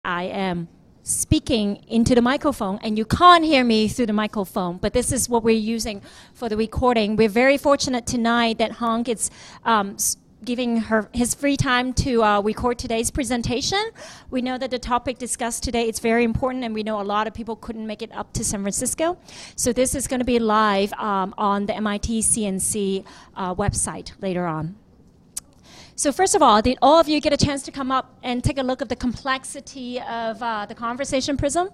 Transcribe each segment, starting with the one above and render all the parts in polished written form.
I am speaking into the microphone and you can't hear me through the microphone, but this is what we're using for the recording. We're very fortunate tonight that Hank is giving his free time to record today's presentation. We know that the topic discussed today is very important, and we know a lot of people couldn't make it up to San Francisco. So this is going to be live on the MIT CNC website later on. So first of all, did all of you get a chance to come up and take a look at the complexity of the conversation prism?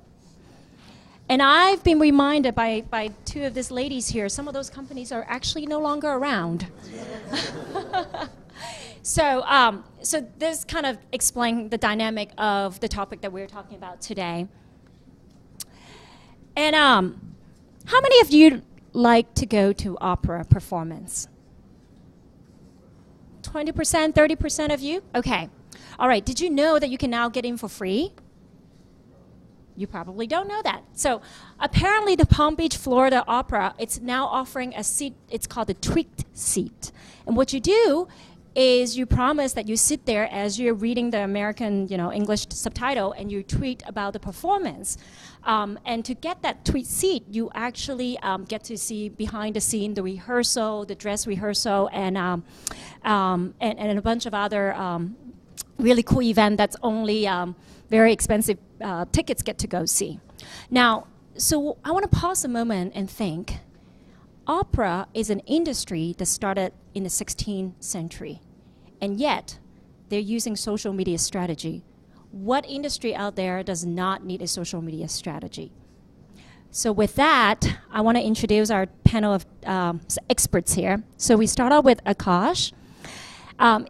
And I've been reminded by two of these ladies here, some of those companies are actually no longer around. So this kind of explains the dynamic of the topic that we're talking about today. And how many of you like to go to opera performance? 20%, 30% of you? Okay. All right. Did you know that you can now get in for free? You probably don't know that. So apparently the Palm Beach, Florida Opera, it's now offering a seat. It's called the tweaked seat. And what you do is you promise that you sit there as you're reading the American, English subtitle, and you tweet about the performance. And to get that tweet seat, you actually get to see behind the scene the rehearsal, the dress rehearsal, and a bunch of other really cool events that's only very expensive tickets get to go see. Now, so I want to pause a moment and think. Opera is an industry that started in the 16th century, and yet they're using social media strategy. What industry out there does not need a social media strategy? So with that, I want to introduce our panel of experts here. So we start out with Akash.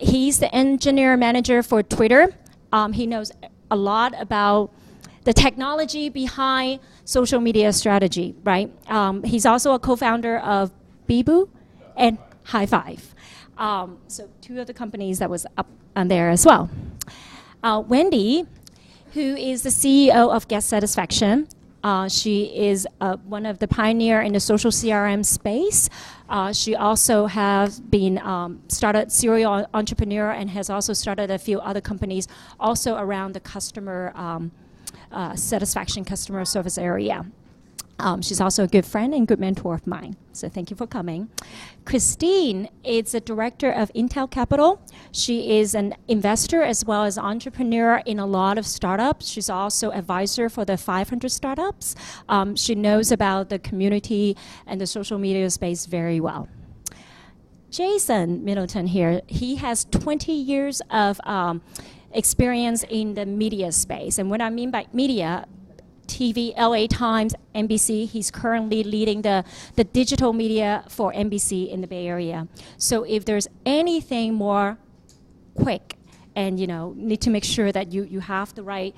He's the engineer manager for Twitter. He knows a lot about the technology behind social media strategy, right? He's also a co-founder of Bebo and High Five. So two of the companies that was up on there as well. Wendy, who is the CEO of Guest Satisfaction. She is one of the pioneer in the social CRM space. She also has been started serial entrepreneur and has also started a few other companies also around the customer satisfaction, customer service area. She's also a good friend and good mentor of mine. So thank you for coming. Christine is the director of Intel Capital. She is an investor as well as entrepreneur in a lot of startups. She's also advisor for the 500 startups. She knows about the community and the social media space very well. Jason Middleton here, he has 20 years of experience in the media space. And what I mean by media, TV, LA Times, NBC. He's currently leading the digital media for NBC in the Bay Area. So if there's anything more quick and need to make sure that you have the right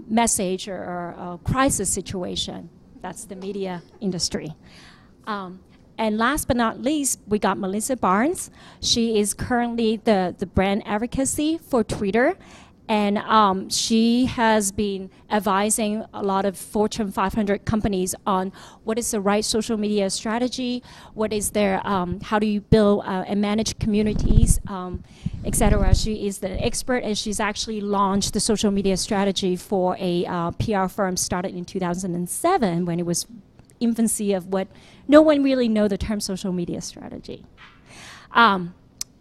message or crisis situation, that's the media industry. And last but not least, we got Melissa Barnes. She is currently the brand advocacy for Twitter. And she has been advising a lot of Fortune 500 companies on what is the right social media strategy, what is their, how do you build and manage communities, etc. She is the expert, and she's actually launched the social media strategy for a PR firm started in 2007 when it was infancy of what no one really know the term social media strategy.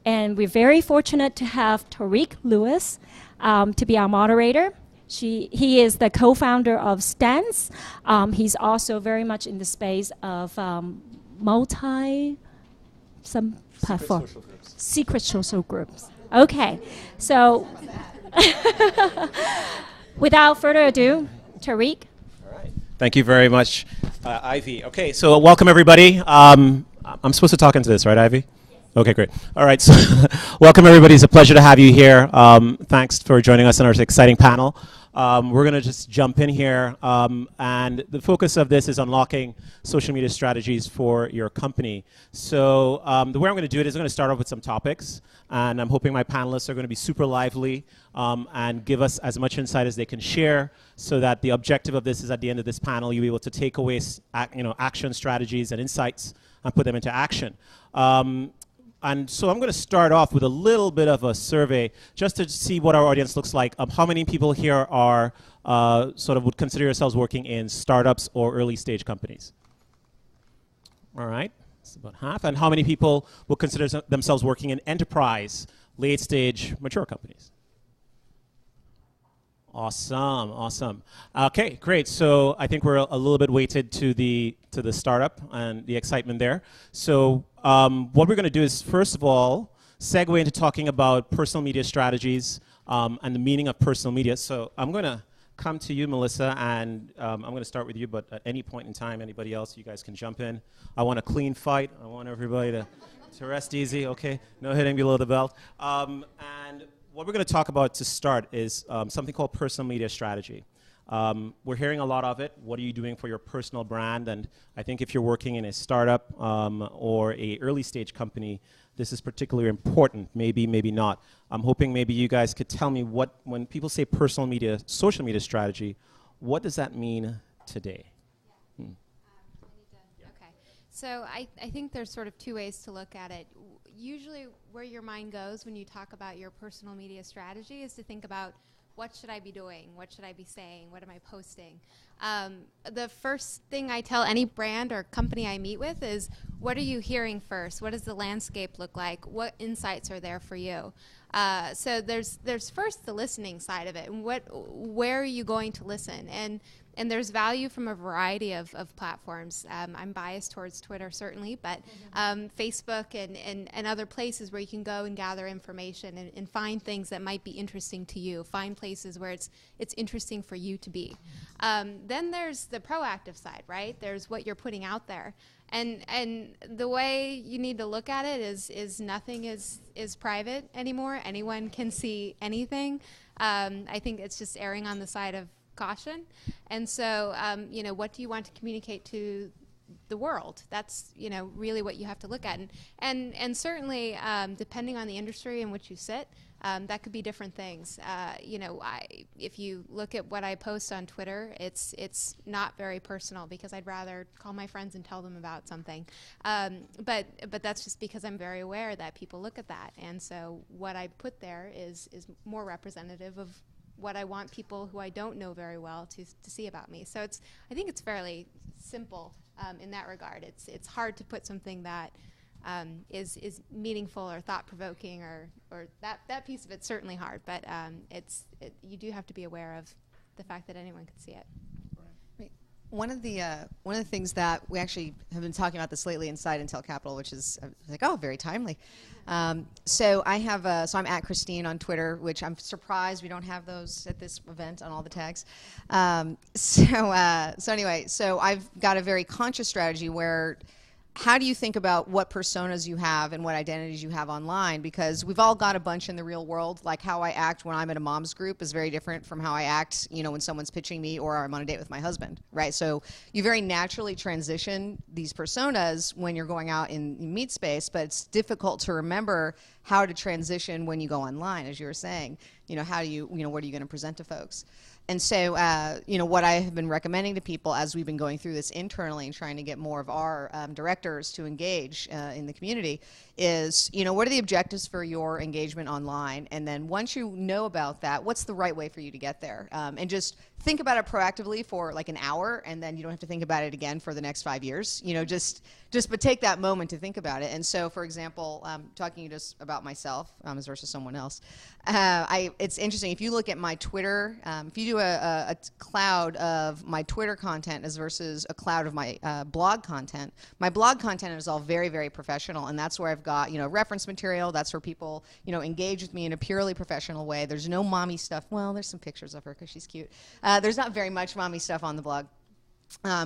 And we're very fortunate to have Taariq Lewis to be our moderator. He is the co-founder of Stanzr. He's also very much in the space of secret social groups. Okay, so without further ado, Taariq. All right. Thank you very much, Ivy. Okay, so welcome everybody. I'm supposed to talk into this, right, Ivy? Okay, great. All right, so welcome everybody. It's a pleasure to have you here. Thanks for joining us on our exciting panel. We're going to just jump in here, and the focus of this is unlocking social media strategies for your company. So the way I'm going to do it is I'm going to start off with some topics, and I'm hoping my panelists are going to be super lively and give us as much insight as they can share, so that the objective of this is at the end of this panel, you'll be able to take away action strategies and insights and put them into action. And so I'm going to start off with a little bit of a survey just to see what our audience looks like. How many people here are sort of would consider yourselves working in startups or early stage companies? All right, it's about half. And how many people would consider themselves working in enterprise, late stage, mature companies? Awesome, awesome. Okay, great. So I think we're a little bit weighted to the startup and the excitement there. So what we're going to do is, first of all, segue into talking about personal media strategies and the meaning of personal media. So I'm going to come to you, Melissa, and I'm going to start with you, but at any point in time, anybody else, you guys can jump in. I want a clean fight. I want everybody to rest easy, okay? No hitting below the belt. And what we're going to talk about to start is something called personal media strategy. We're hearing a lot of it. What are you doing for your personal brand? And I think if you're working in a startup or a early stage company, this is particularly important. Maybe, maybe not. I'm hoping maybe you guys could tell me when people say personal media, social media strategy, what does that mean today? Okay. So I think there's sort of two ways to look at it. Usually where your mind goes when you talk about your personal media strategy is to think about, what should I be doing? What should I be saying? What am I posting? The first thing I tell any brand or company I meet with is, what are you hearing first? What does the landscape look like? What insights are there for you? So there's first the listening side of it, and where are you going to listen? And there's value from a variety of platforms. I'm biased towards Twitter, certainly, but Facebook and other places where you can go and gather information and find things that might be interesting to you, find places where it's interesting for you to be. Then there's the proactive side, right? There's what you're putting out there. And the way you need to look at it is nothing is private anymore. Anyone can see anything. I think it's just erring on the side of caution. And so, what do you want to communicate to the world? That's, really what you have to look at. And certainly, depending on the industry in which you sit, that could be different things. If you look at what I post on Twitter, it's not very personal because I'd rather call my friends and tell them about something. But that's just because I'm very aware that people look at that. And so what I put there is more representative of what I want people who I don't know very well to see about me. So I think it's fairly simple in that regard. It's hard to put something that is meaningful or thought-provoking or that piece of it's certainly hard, but you do have to be aware of the fact that anyone can see it. One of the things that we actually have been talking about this lately inside Intel Capital, which is like, oh, very timely. So I'm at Christine on Twitter, which I'm surprised we don't have those at this event on all the tags. So I've got a very conscious strategy where, how do you think about what personas you have and what identities you have online? Because we've all got a bunch in the real world. Like how I act when I'm at a mom's group is very different from how I act, when someone's pitching me or I'm on a date with my husband, right? So you very naturally transition these personas when you're going out in meet space, but it's difficult to remember how to transition when you go online, as you were saying. How do you, what are you going to present to folks? And so, what I have been recommending to people as we've been going through this internally and trying to get more of our directors to engage in the community is, what are the objectives for your engagement online? And then once you know about that, what's the right way for you to get there? And just think about it proactively for like an hour, and then you don't have to think about it again for the next 5 years. But take that moment to think about it. And so, for example, talking just about myself as versus someone else, it's interesting. If you look at my Twitter, if you do a cloud of my Twitter content as versus a cloud of my blog content, my blog content is all very, very professional, and that's where I've got reference material. That's where people engage with me in a purely professional way. There's no mommy stuff. Well, there's some pictures of her because she's cute. There's not very much mommy stuff on the blog.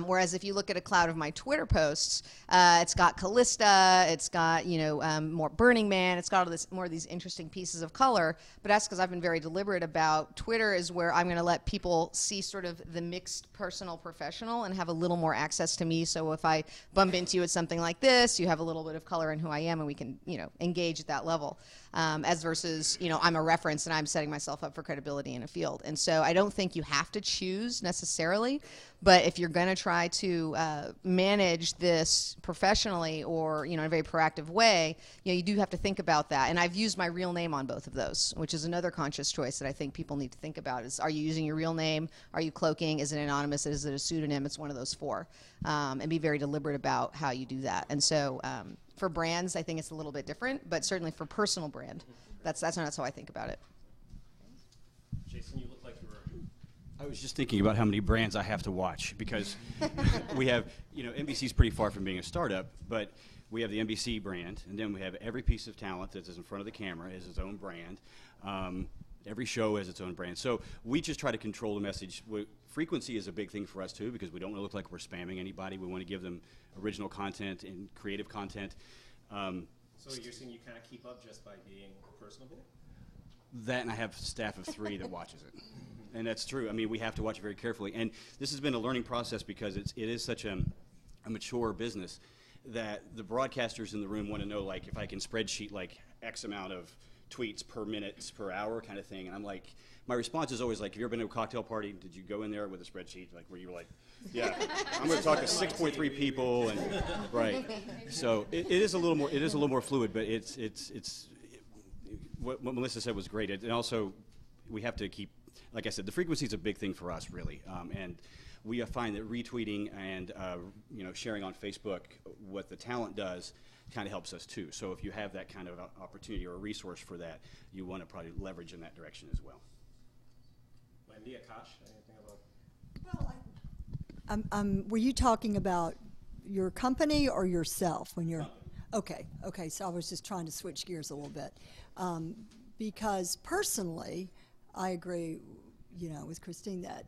Whereas if you look at a cloud of my Twitter posts, it's got Callista, it's got more Burning Man, it's got all this more of these interesting pieces of color. But that's because I've been very deliberate about Twitter is where I'm going to let people see sort of the mixed personal professional and have a little more access to me. So if I bump into you at something like this, you have a little bit of color in who I am, and we can engage at that level. As versus I'm a reference and I'm setting myself up for credibility in a field. And so I don't think you have to choose necessarily. But if you're going to try to manage this professionally or in a very proactive way, you do have to think about that. And I've used my real name on both of those, which is another conscious choice that I think people need to think about: is, are you using your real name? Are you cloaking? Is it anonymous? Is it a pseudonym? It's one of those four. And be very deliberate about how you do that. And so for brands, I think it's a little bit different, but certainly for personal brand, that's how I think about it. Jason, you look like you were. I was just thinking about how many brands I have to watch, because we have, NBC's pretty far from being a startup, but we have the NBC brand, and then we have every piece of talent that is in front of the camera is its own brand. Every show has its own brand. So we just try to control the message. Frequency is a big thing for us too, because we don't want to look like we're spamming anybody. We want to give them original content and creative content. So you're saying you can't keep up just by being personable? That, and I have a staff of 3 that watches it. And that's true. I mean, we have to watch it very carefully. And this has been a learning process, because it is such a mature business that the broadcasters in the room want to know, like, if I can spreadsheet like X amount of tweets per minute per hour kind of thing. And I'm like, my response is always like, have you ever been to a cocktail party? Did you go in there with a spreadsheet, like, where you were like, yeah, I'm going to talk to 6.3 people, and right. So it is a little more fluid, but it's what Melissa said was great. And also, we have to keep, like I said, the frequency is a big thing for us, really, and we find that retweeting and sharing on Facebook what the talent does kind of helps us too. So if you have that kind of opportunity or a resource for that, you want to probably leverage in that direction as well. Wendy, Akash, anything about? Well, were you talking about your company or yourself when you're? Company. Okay. So I was just trying to switch gears a little bit, because personally, I agree, with Christine that,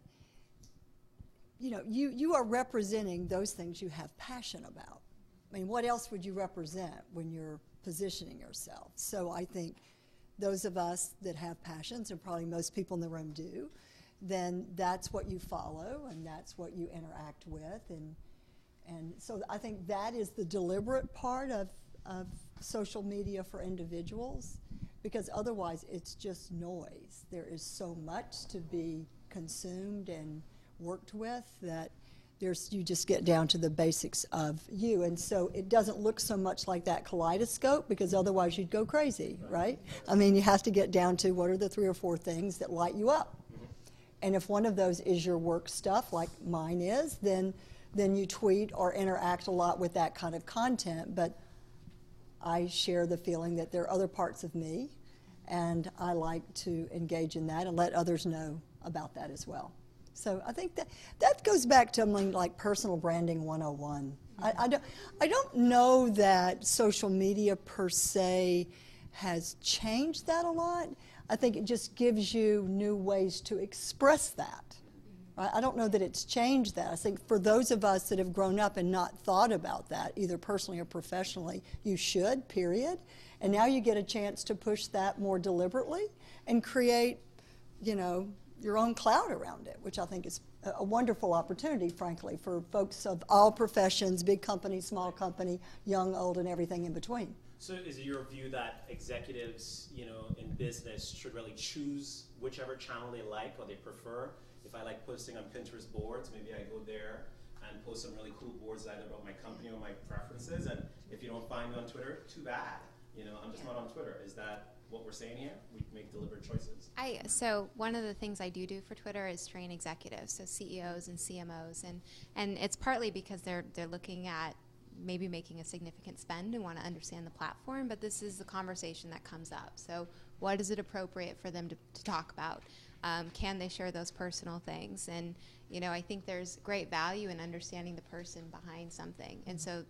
you are representing those things you have passion about. I mean, what else would you represent when you're positioning yourself? So I think those of us that have passions, and probably most people in the room do, then that's what you follow and that's what you interact with. And so I think that is the deliberate part of social media for individuals, because otherwise it's just noise. There is so much to be consumed and worked with that you just get down to the basics of you. And so it doesn't look so much like that kaleidoscope, because otherwise you'd go crazy, right? I mean, you have to get down to what are the 3 or 4 things that light you up. And if one of those is your work stuff, like mine is, then you tweet or interact a lot with that kind of content. But I share the feeling that there are other parts of me, and I like to engage in that and let others know about that as well. So I think that goes back to like personal branding 101. I don't know that social media per se has changed that a lot. I think it just gives you new ways to express that. Right? I don't know that it's changed that. I think for those of us that have grown up and not thought about that, either personally or professionally, you should, period. And now you get a chance to push that more deliberately and create, your own cloud around it, which I think is a wonderful opportunity, frankly, for folks of all professions, big company, small company, young, old, and everything in between. So is it your view that executives, in business should really choose whichever channel they like or they prefer? If I like posting on Pinterest boards, maybe I go there and post some really cool boards either about my company or my preferences. And if you don't find me on Twitter, too bad. I'm just not on Twitter. Is that what we're saying here? We make deliberate choices. So one of the things I do for Twitter is train executives, so CEOs and CMOs, and it's partly because they're looking at maybe making a significant spend and want to understand the platform, but this is the conversation that comes up. So what is it appropriate for them to talk about? Can they share those personal things? And I think there's great value in understanding the person behind something. And so,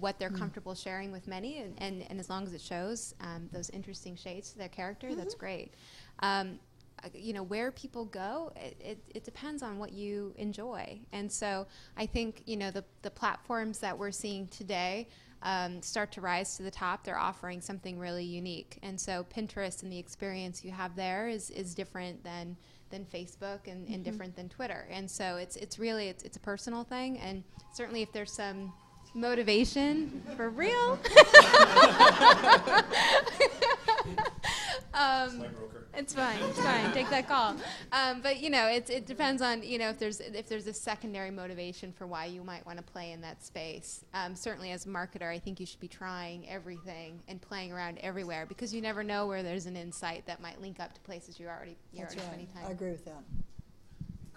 what they're comfortable sharing with many, and as long as it shows those interesting shades to their character, that's great. Where people go, it depends on what you enjoy. And so I think, the platforms that we're seeing today start to rise to the top. They're offering something really unique. And so Pinterest and the experience you have there is different than Facebook and different than Twitter. And so it's really a personal thing. And certainly if there's some motivation for real, It's fine. It's fine. Take that call. But it depends on if there's a secondary motivation for why you might want to play in that space. Certainly, as a marketer, I think you should be trying everything and playing around everywhere because you never know where there's an insight that might link up to places you're already spending time. I agree with that.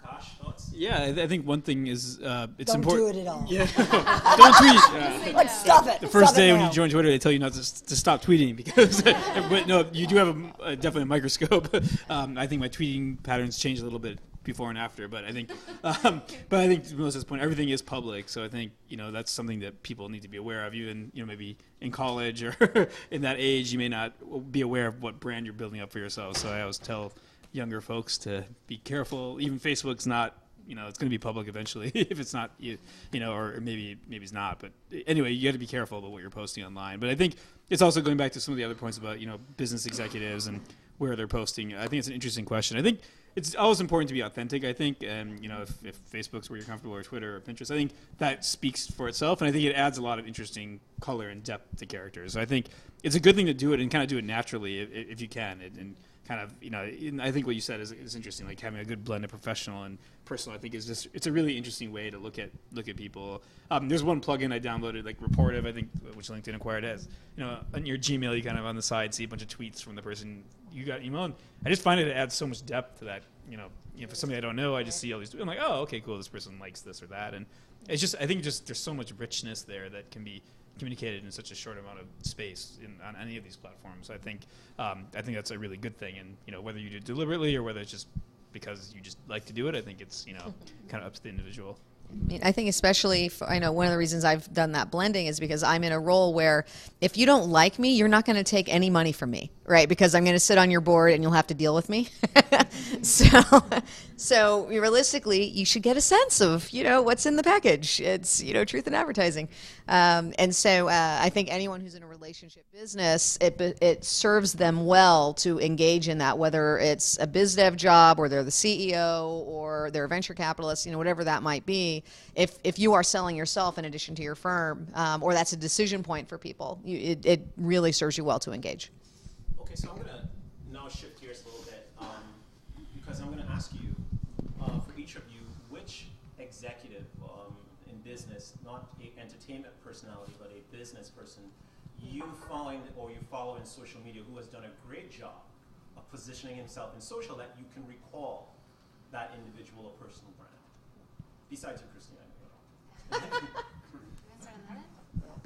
Kosh, thoughts? Yeah, I think one thing is it's Don't important. do it at all. Yeah, don't tweet. Like, stop it. The first Stop it day when now. you join Twitter, they tell you not to stop tweeting because, but no, you do have definitely a microscope. I think my tweeting patterns changed a little bit before and after, but I think to Melissa's point, everything is public, so I think that's something that people need to be aware of. Even maybe in college or in that age, you may not be aware of what brand you're building up for yourself. So I always tell younger folks to be careful. Even Facebook's not, it's going to be public eventually if it's not, or maybe it's not. But anyway, you got to be careful about what you're posting online. But I think it's also going back to some of the other points about, business executives and where they're posting. I think it's an interesting question. I think it's always important to be authentic, I think. And, if Facebook's where you're comfortable or Twitter or Pinterest, I think that speaks for itself. And I think it adds a lot of interesting color and depth to characters. So I think it's a good thing to do it and kind of do it naturally if you can. And kind of, I think what you said is interesting, like having a good blend of professional and personal. I think it's a really interesting way to look at people. There's one plugin I downloaded, like Reportive, I think, which LinkedIn acquired as. On your Gmail, you kind of on the side see a bunch of tweets from the person you got email, and I just find it adds so much depth to that. For somebody I don't know, I just see all these. I'm like, oh, okay, cool. This person likes this or that, and it's just I think there's so much richness there that can be communicated in such a short amount of space on any of these platforms. I think that's a really good thing, and whether you do it deliberately or whether it's just because you just like to do it, I think it's kind of up to the individual. I think especially, I know one of the reasons I've done that blending is because I'm in a role where if you don't like me, you're not going to take any money from me, right? Because I'm going to sit on your board and you'll have to deal with me. So realistically, you should get a sense of, what's in the package. It's, truth in advertising. And so I think anyone who's in a relationship business, it serves them well to engage in that, whether it's a biz dev job or they're the CEO or they're a venture capitalist, whatever that might be. If you are selling yourself in addition to your firm, or that's a decision point for people, it really serves you well to engage. Okay, so I'm going to now shift gears a little bit because I'm going to ask you, for each of you, which executive in business, not an entertainment personality, but a business person, you find or you follow in social media who has done a great job of positioning himself in social that you can recall that individual or personal brand, besides you, Christina.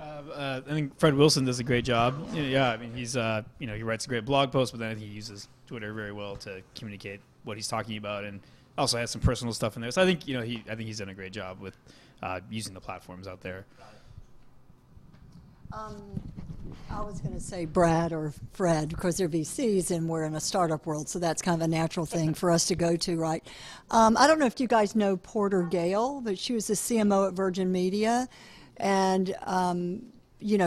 I think Fred Wilson does a great job. Yeah, I mean he's he writes a great blog post, but then I think he uses Twitter very well to communicate what he's talking about, and also has some personal stuff in there. So I think he's done a great job with using the platforms out there. I was going to say Brad or Fred because they're VCs and we're in a startup world, so that's kind of a natural thing for us to go to, right? I don't know if you guys know Porter Gail, but she was the CMO at Virgin Media, and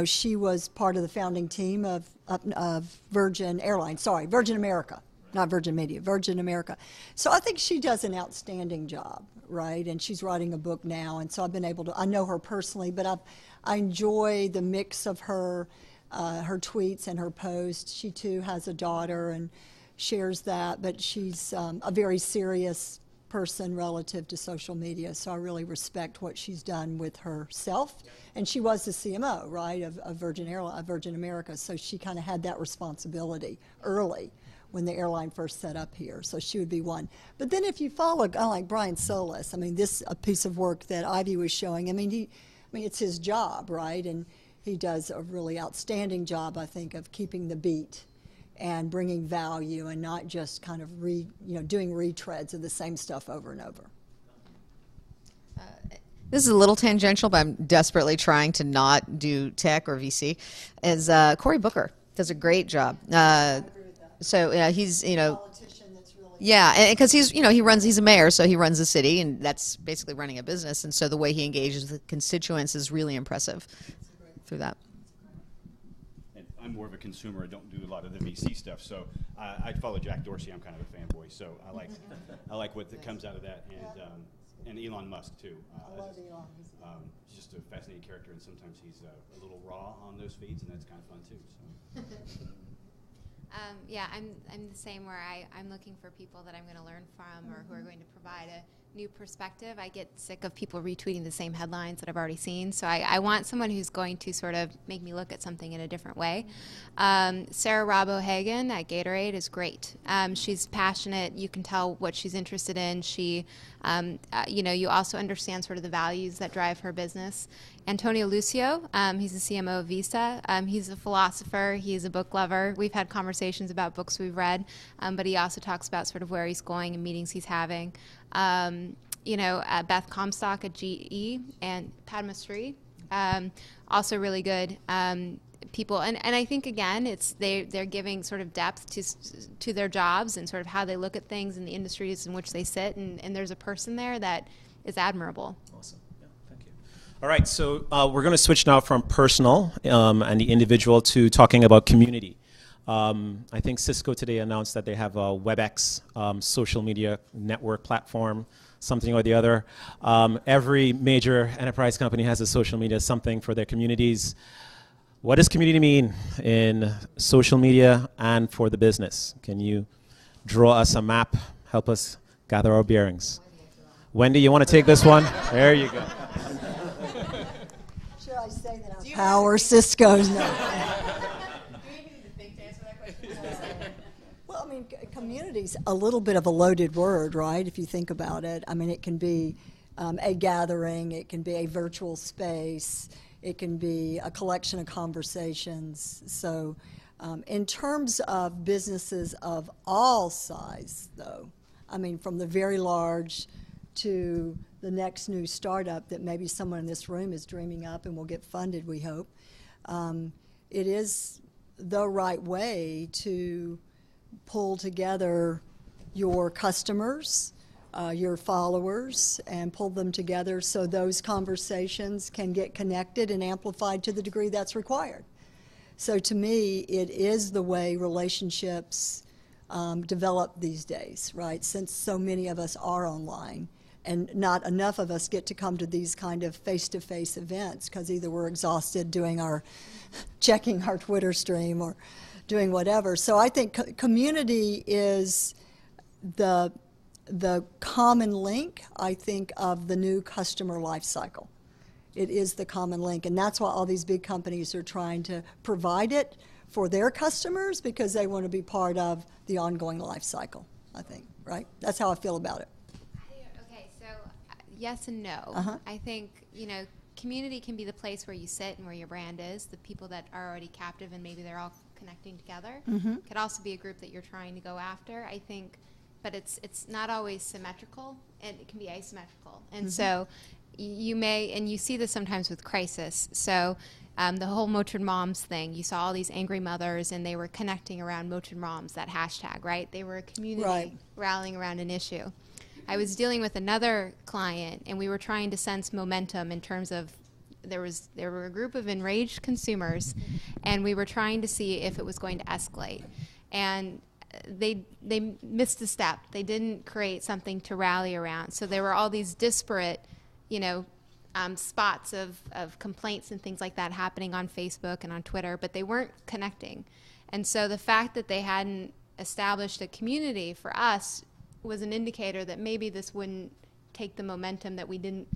she was part of the founding team of Virgin Airlines. Sorry, Virgin America, not Virgin Media, Virgin America. So I think she does an outstanding job, right? And she's writing a book now, and so I've been able to. I know her personally, but I enjoy the mix of her tweets and her posts. She too has a daughter and shares that, but she's a very serious person relative to social media, so I really respect what she's done with herself. And she was the CMO, right, of Virgin America, so she kind of had that responsibility early when the airline first set up here, so she would be one. But then if you follow a guy like Brian Solis, I mean, a piece of work that Ivy was showing, I mean, it's his job, right, and he does a really outstanding job, I think, of keeping the beat and bringing value and not just kind of doing retreads of the same stuff over and over. This is a little tangential, but I'm desperately trying to not do tech or VC. Is Cory Booker does a great job. So he's Politician that's really yeah, because he's he's a mayor, so he runs a city, and that's basically running a business. And so the way he engages with constituents is really impressive through that. I'm more of a consumer. I don't do a lot of the VC stuff, so I follow Jack Dorsey. I'm kind of a fanboy, so I like what comes out of that, and Elon Musk too. I love Elon. He's just a fascinating character, and sometimes he's a little raw on those feeds, and that's kind of fun too. So. Yeah, I'm the same where I'm looking for people that I'm going to learn from or who are going to provide a new perspective. I get sick of people retweeting the same headlines that I've already seen. So I want someone who's going to sort of make me look at something in a different way. Sarah Robb O'Hagan at Gatorade is great. She's passionate. You can tell what she's interested in. She, you also understand sort of the values that drive her business. Antonio Lucio, he's the CMO of Visa. He's a philosopher. He's a book lover. We've had conversations about books we've read, but he also talks about sort of where he's going and meetings he's having. Beth Comstock at GE and Padma Sri, also really good people. And I think, again, they're giving sort of depth to their jobs and sort of how they look at things in the industries in which they sit. And there's a person there that is admirable. Awesome. Yeah, thank you. All right, so we're going to switch now from personal and the individual to talking about community. I think Cisco today announced that they have a WebEx social media network platform, something or the other. Every major enterprise company has a social media something for their communities. What does community mean in social media and for the business? Can you draw us a map, help us gather our bearings? Wendy, you want to take this one? There you go. Should I say that I'm power Cisco's? No. Well, I mean, community's a little bit of a loaded word, right? If you think about it. I mean, it can be a gathering, it can be a virtual space, it can be a collection of conversations. So in terms of businesses of all size, though, I mean, from the very large to the next new startup that maybe someone in this room is dreaming up and will get funded, we hope, it is the right way to pull together your customers, your followers, and pull them together so those conversations can get connected and amplified to the degree that's required. So to me, it is the way relationships develop these days, right? Since so many of us are online and not enough of us get to come to these kind of face-to-face events because either we're exhausted doing checking our Twitter stream or doing whatever. So I think community is the common link, I think, of the new customer life cycle. It is the common link, and that's why all these big companies are trying to provide it for their customers because they want to be part of the ongoing life cycle, I think, right? That's how I feel about it. Okay, so yes and no. Uh-huh. I think, community can be the place where you sit and where your brand is, the people that are already captive and maybe they're all connecting together. Mm-hmm. Could also be a group that you're trying to go after, I think, but it's not always symmetrical, and it can be asymmetrical. And so you may, and you see this sometimes with crisis. So the whole Motrin Moms thing, you saw all these angry mothers and they were connecting around Motrin Moms, that hashtag, right? They were a community rallying around an issue. I was dealing with another client and we were trying to sense momentum in terms of there were a group of enraged consumers and we were trying to see if it was going to escalate. And they missed a step. They didn't create something to rally around. So there were all these disparate, spots of complaints and things like that happening on Facebook and on Twitter, but they weren't connecting. And so the fact that they hadn't established a community for us was an indicator that maybe this wouldn't take the momentum that we didn't,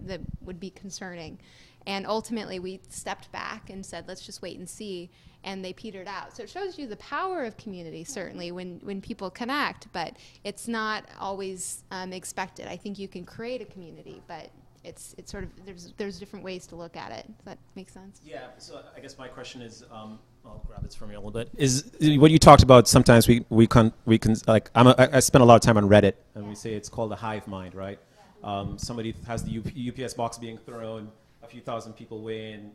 that would be concerning. And ultimately we stepped back and said, let's just wait and see. And they petered out. So it shows you the power of community, certainly, when people connect, but it's not always expected. I think you can create a community, but it's sort of, there's different ways to look at it. Does that make sense? Yeah, so I guess my question is, I'll grab this from you a little bit, is what you talked about. Sometimes we can like, I spend a lot of time on Reddit, and we say it's called a hive mind, right? Somebody has the UPS box being thrown, a few thousand people weigh in,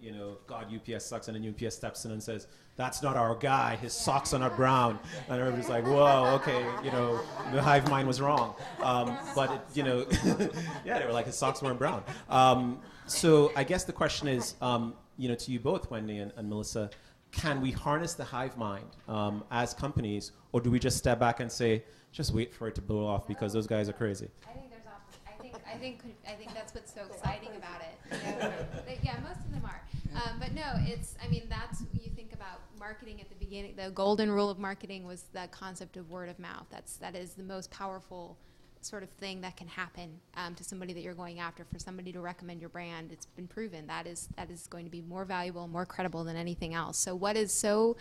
God, UPS sucks, and then UPS steps in and says, that's not our guy, his socks are not brown. And everybody's like, whoa, okay, the hive mind was wrong. But, yeah, they were like, his socks weren't brown. So I guess the question is, to you both, Wendy and Melissa, can we harness the hive mind as companies, or do we just step back and say, just wait for it to blow off because those guys are crazy? I I think that's what's so exciting about it. You know? Yeah, most of them are. But no, I mean, that's, you think about marketing at the beginning, the golden rule of marketing was the concept of word of mouth. That is the most powerful sort of thing that can happen to somebody that you're going after. For somebody to recommend your brand, it's been proven that is going to be more valuable, more credible than anything else. So what is so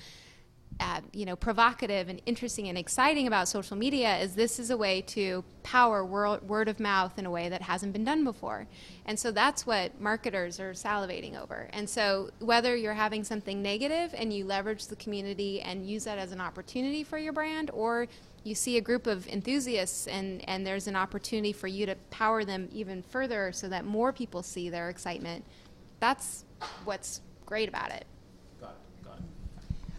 provocative and interesting and exciting about social media is this is a way to power word of mouth in a way that hasn't been done before. And so that's what marketers are salivating over. And so whether you're having something negative and you leverage the community and use that as an opportunity for your brand, or you see a group of enthusiasts and there's an opportunity for you to power them even further so that more people see their excitement, that's what's great about it.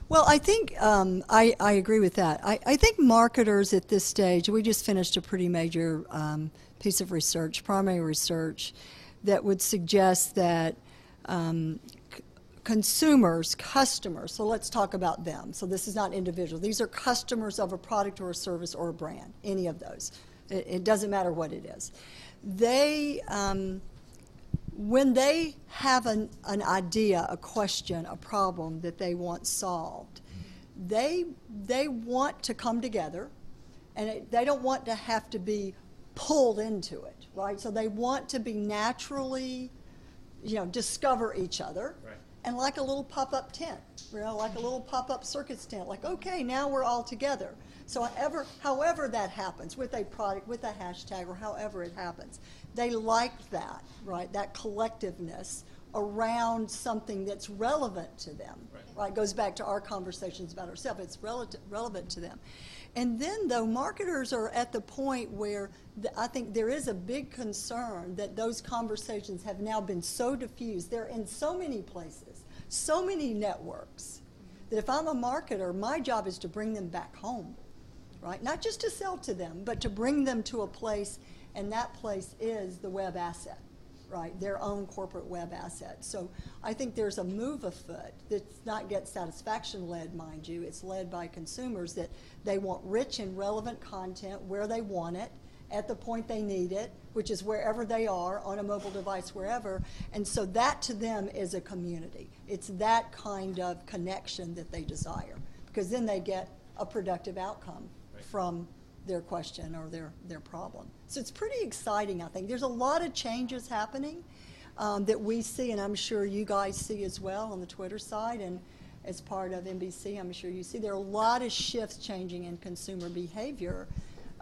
Well, I think I agree with that. I think marketers at this stage, we just finished a pretty major piece of research, primary research, that would suggest that consumers, customers, so let's talk about them. So this is not individual. These are customers of a product or a service or a brand, any of those. It doesn't matter what it is. They, when they have an idea, a question, a problem that they want solved, they want to come together, and they don't want to have to be pulled into it, right? So they want to be naturally, discover each other. Right. And like a little pop-up tent, like a little pop-up circus tent, like, okay, now we're all together. So however that happens, with a product, with a hashtag, or however it happens, they like that, right? That collectiveness around something that's relevant to them, right? Goes back to our conversations about ourselves. It's relevant to them. And then, though, marketers are at the point where I think there is a big concern that those conversations have now been so diffused. They're in so many places, so many networks, that if I'm a marketer, my job is to bring them back home, right? Not just to sell to them, but to bring them to a place, and that place is the web asset, right? Their own corporate web asset. So I think there's a move afoot that's not get satisfaction led, mind you. It's led by consumers that they want rich and relevant content where they want it, at the point they need it, which is wherever they are, on a mobile device, wherever. And so that to them is a community. It's that kind of connection that they desire, because then they get a productive outcome from their question or their problem. So it's pretty exciting, I think. There's a lot of changes happening that we see, and I'm sure you guys see as well on the Twitter side, and as part of NBC, I'm sure you see. There are a lot of shifts changing in consumer behavior,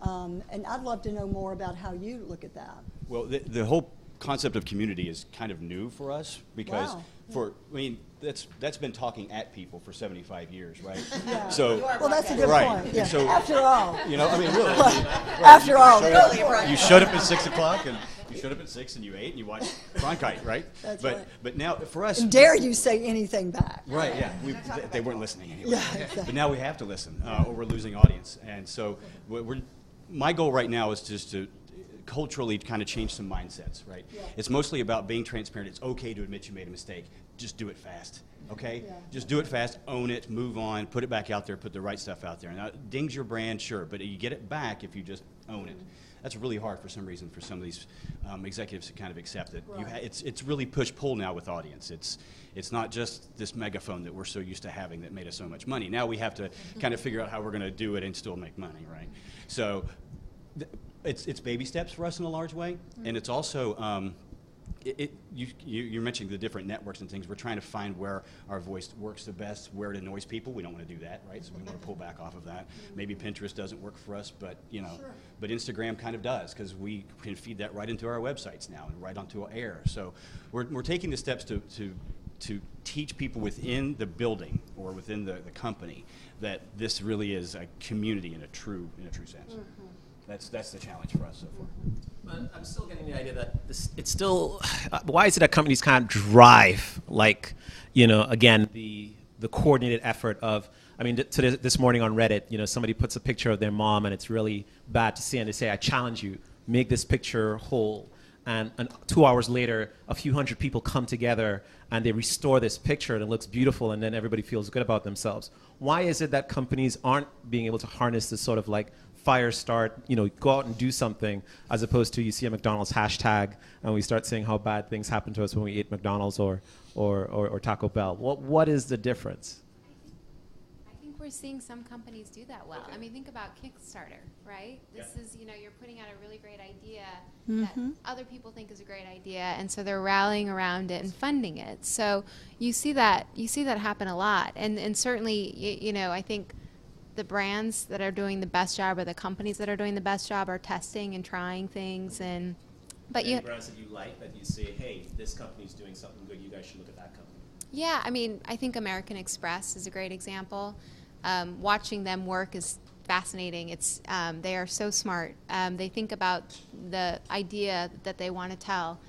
and I'd love to know more about how you look at that. Well, the whole concept of community is kind of new for us, because that's been talking at people for 75 years, right? Yeah. So, well, that's a good point. Yeah. So, after all. really. After all. You showed up at 6 o'clock, and you showed up at 6 and you ate and you watched Cronkite, right? That's right. Right. But now, for us... And dare you say anything back. Right, yeah. They weren't listening anyway. Yeah, exactly. But now we have to listen, or we're losing audience. And so my goal right now is just to culturally kind of change some mindsets, right? Yeah. It's mostly about being transparent. It's okay to admit you made a mistake. Just do it fast, okay? Yeah. Just do it fast, own it, move on, put it back out there, put the right stuff out there. Now, it dings your brand, sure, but you get it back if you just own it. That's really hard for some reason for some of these executives to kind of accept it. Right. It's really push-pull now with audience. It's not just this megaphone that we're so used to having that made us so much money. Now we have to kind of figure out how we're going to do it and still make money, right? So it's baby steps for us in a large way, and it's also you're mentioning the different networks and things. We're trying to find where our voice works the best, where it annoys people. We don't want to do that, right? So we want to pull back off of that. Maybe Pinterest doesn't work for us, but but Instagram kind of does, because we can feed that right into our websites now and right onto our air. So we're taking the steps to teach people within the building or within the company that this really is a community in a true sense. That's the challenge for us so far. I'm still getting the idea that it's still. Why is it that companies can't drive, like, again, the coordinated effort of? I mean, this morning on Reddit, somebody puts a picture of their mom and it's really bad to see, and they say, "I challenge you, make this picture whole." And 2 hours later, a few hundred people come together and they restore this picture and it looks beautiful, and then everybody feels good about themselves. Why is it that companies aren't being able to harness this sort of like fire start, go out and do something, as opposed to you see a McDonald's hashtag and we start saying how bad things happen to us when we eat McDonald's or Taco Bell. What is the difference? I think we're seeing some companies do that well. I mean, think about Kickstarter, right? This is, you're putting out a really great idea that other people think is a great idea, and so they're rallying around it and funding it. So you see that happen a lot, and certainly, I think the brands that are doing the best job, or the companies that are doing the best job, are testing and trying things. But any brands that you like, that you say, hey, this company's doing something good, you guys should look at that company? Yeah, I mean, I think American Express is a great example. Watching them work is fascinating. They are so smart. They think about the idea that they want to tell,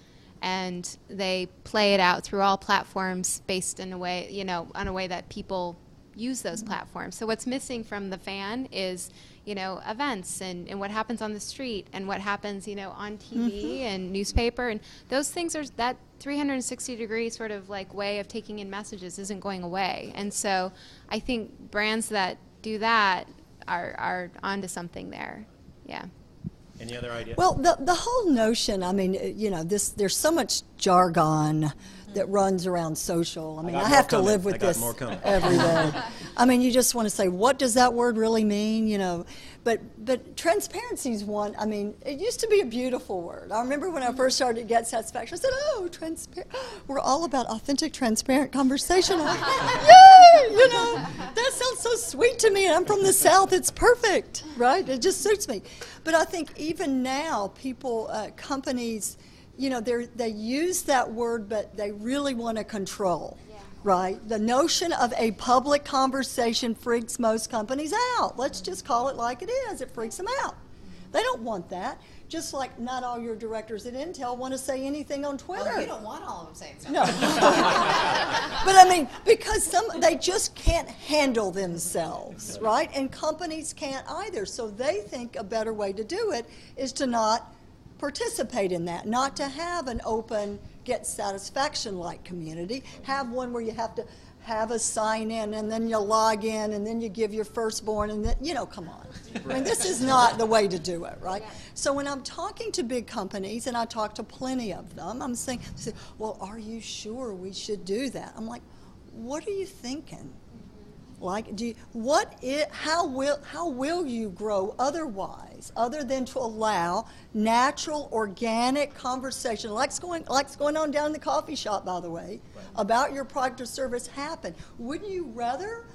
and they play it out through all platforms based in a way, on a way that people use those platforms. So what's missing from the fan is, events and what happens on the street and what happens, on TV and newspaper, and those things are that 360-degree sort of like way of taking in messages isn't going away. And so I think brands that do that are onto something there. Yeah. Any other ideas? Well, the whole notion, I mean, there's so much jargon that runs around social. I mean, I have to live with this every day. I mean, you just want to say, what does that word really mean? But transparency is one. I mean, it used to be a beautiful word. I remember when I first started at Get Satisfaction, I said, oh, transparent. We're all about authentic, transparent conversation. Yay! That sounds so sweet to me. I'm from the South. It's perfect, right? It just suits me. But I think even now, people, companies, they use that word, but they really want to control, right? The notion of a public conversation freaks most companies out. Let's just call it like it is. It freaks them out. They don't want that. Just like not all your directors at Intel want to say anything on Twitter. Well, you don't want all of them saying something. No. But I mean, because they just can't handle themselves, right? And companies can't either. So they think a better way to do it is to not participate in that, not to have an open Get Satisfaction-like community, have one where you have to have a sign-in and then you log in and then you give your firstborn and then, come on. I mean, this is not the way to do it, right? So when I'm talking to big companies, and I talk to plenty of them, I'm saying, well, are you sure we should do that? I'm like, what are you thinking? Like, how will you grow otherwise, other than to allow natural, organic conversation, like going on down in the coffee shop, by the way, about your product or service happen? Wouldn't you rather,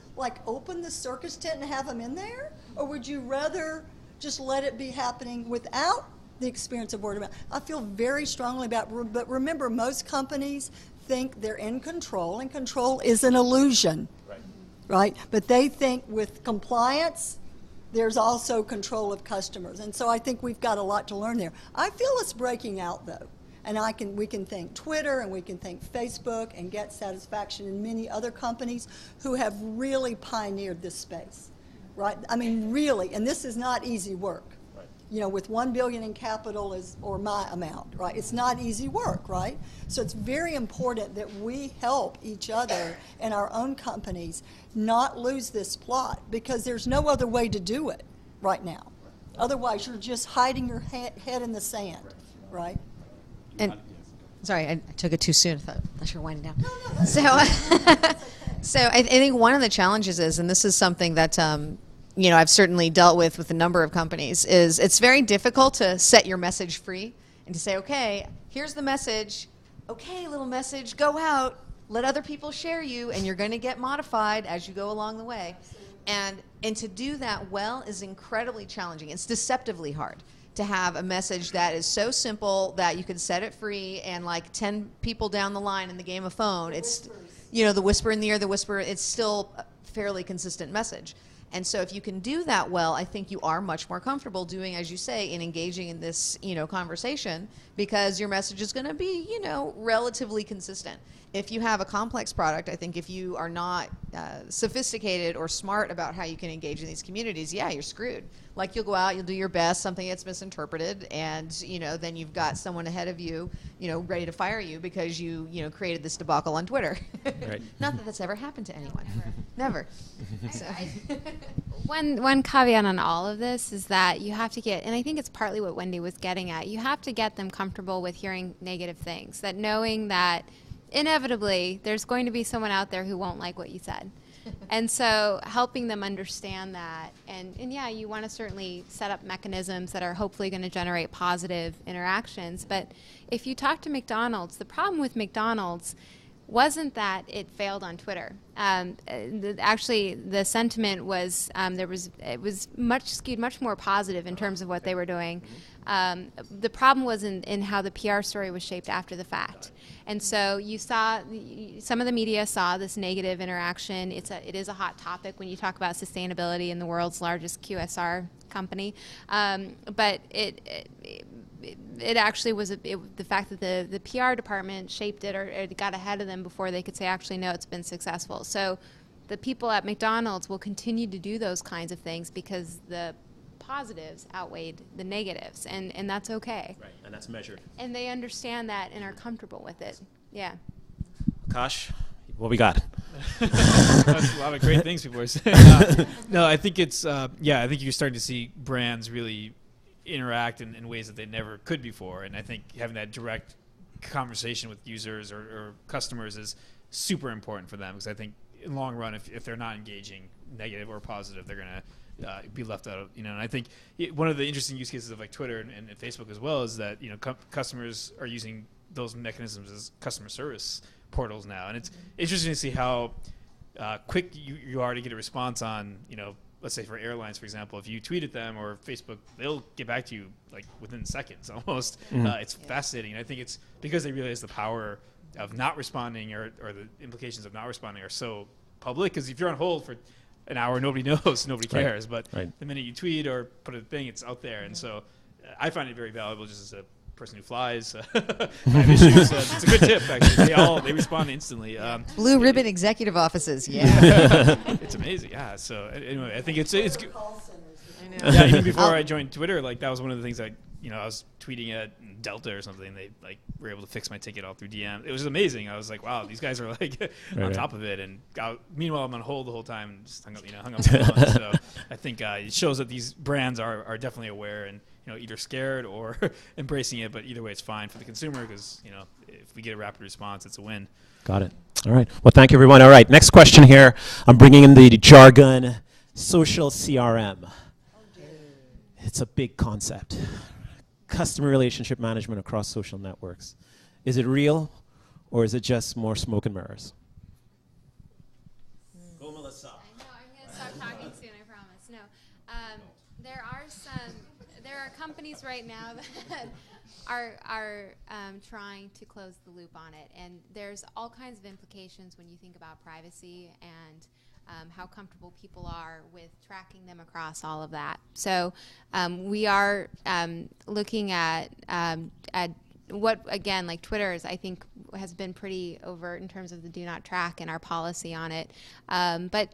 open the circus tent and have them in there? Or would you rather just let it be happening without the experience of word of mouth? I feel very strongly but remember, most companies think they're in control, and control is an illusion. Right? But they think with compliance, there's also control of customers. And so I think we've got a lot to learn there. I feel it's breaking out, though. And we can thank Twitter, and we can thank Facebook and Get Satisfaction and many other companies who have really pioneered this space. Right? I mean, really, and this is not easy work. With $1 billion in capital or my amount, right? It's not easy work, right? So it's very important that we help each other and our own companies not lose this plot, because there's no other way to do it right now. Otherwise, you're just hiding your head in the sand, right? And sorry, I took it too soon. I thought you were winding down. No. So I think one of the challenges is, and this is something that I've certainly dealt with a number of companies, is it's very difficult to set your message free and to say, okay, here's the message. Okay, little message, go out, let other people share you, and you're going to get modified as you go along the way. And to do that well is incredibly challenging. It's deceptively hard to have a message that is so simple that you can set it free, and 10 people down the line in the game of phone, it's, the whisper in the ear, it's still a fairly consistent message. And so if you can do that well, I think you are much more comfortable doing, as you say, in engaging in this, conversation, because your message is going to be, relatively consistent. If you have a complex product, I think if you are not sophisticated or smart about how you can engage in these communities, you're screwed. Like you'll go out, you'll do your best, something gets misinterpreted, and then you've got someone ahead of you, ready to fire you because you created this debacle on Twitter. Right. Not that that's ever happened to anyone. Never. So. One caveat on all of this is that you have to get, and I think it's partly what Wendy was getting at, you have to get them comfortable with hearing negative things, that knowing that inevitably there's going to be someone out there who won't like what you said. And so helping them understand that, and yeah, you want to certainly set up mechanisms that are hopefully going to generate positive interactions. But if you talk to McDonald's, the problem with McDonald's wasn't that it failed on Twitter. Actually, the sentiment was it was skewed much more positive in terms of what they were doing. The problem was in how the PR story was shaped after the fact. And so you saw, some of the media saw this negative interaction. It is a hot topic when you talk about sustainability in the world's largest QSR company. But it actually was the fact that the PR department shaped it, or it got ahead of them before they could say, actually, no, it's been successful. So the people at McDonald's will continue to do those kinds of things because the positives outweighed the negatives, and that's okay. Right, and that's measured. And they understand that and are comfortable with it. Yeah. Akash, what we got? That's a lot of great things people are saying. No, I think it's I think you're starting to see brands really interact in ways that they never could before, and I think having that direct conversation with users or customers is super important for them, because I think in the long run, if they're not engaging, negative or positive, they're gonna be left out of, and I think one of the interesting use cases of like Twitter and Facebook as well is that customers are using those mechanisms as customer service portals now, and it's interesting to see how quick you are to get a response on, let's say for airlines, for example, if you tweet at them or Facebook, they'll get back to you like within seconds almost. It's fascinating, and I think it's because they realize the power of not responding or the implications of not responding are so public, because if you're on hold for an hour, nobody knows, nobody cares. Right. But the minute you tweet or put a thing, it's out there. And so I find it very valuable just as a person who flies. Have issues. It's a good tip, actually. They respond instantly. Blue ribbon executive offices, yeah. It's amazing, yeah. So anyway, I think it's good. Yeah, even before I joined Twitter, like that was one of the things I was tweeting at Delta or something. They were able to fix my ticket all through DM. It was amazing. I was like, wow, these guys are like on top of it. And meanwhile, I'm on hold the whole time and just hung up the phone. So I think it shows that these brands are definitely aware and either scared or embracing it. But either way, it's fine for the consumer, because if we get a rapid response, it's a win. Got it. All right. Well, thank you, everyone. All right. Next question here. I'm bringing in the jargon, social CRM. It's a big concept. Customer relationship management across social networks. Is it real, or is it just more smoke and mirrors? Go, Melissa. I know, I'm going to stop talking soon, I promise. No. There are companies right now that are trying to close the loop on it, and there's all kinds of implications when you think about privacy and how comfortable people are with tracking them across all of that. So we are looking at what, again, like Twitter's, I think has been pretty overt in terms of the do not track and our policy on it. But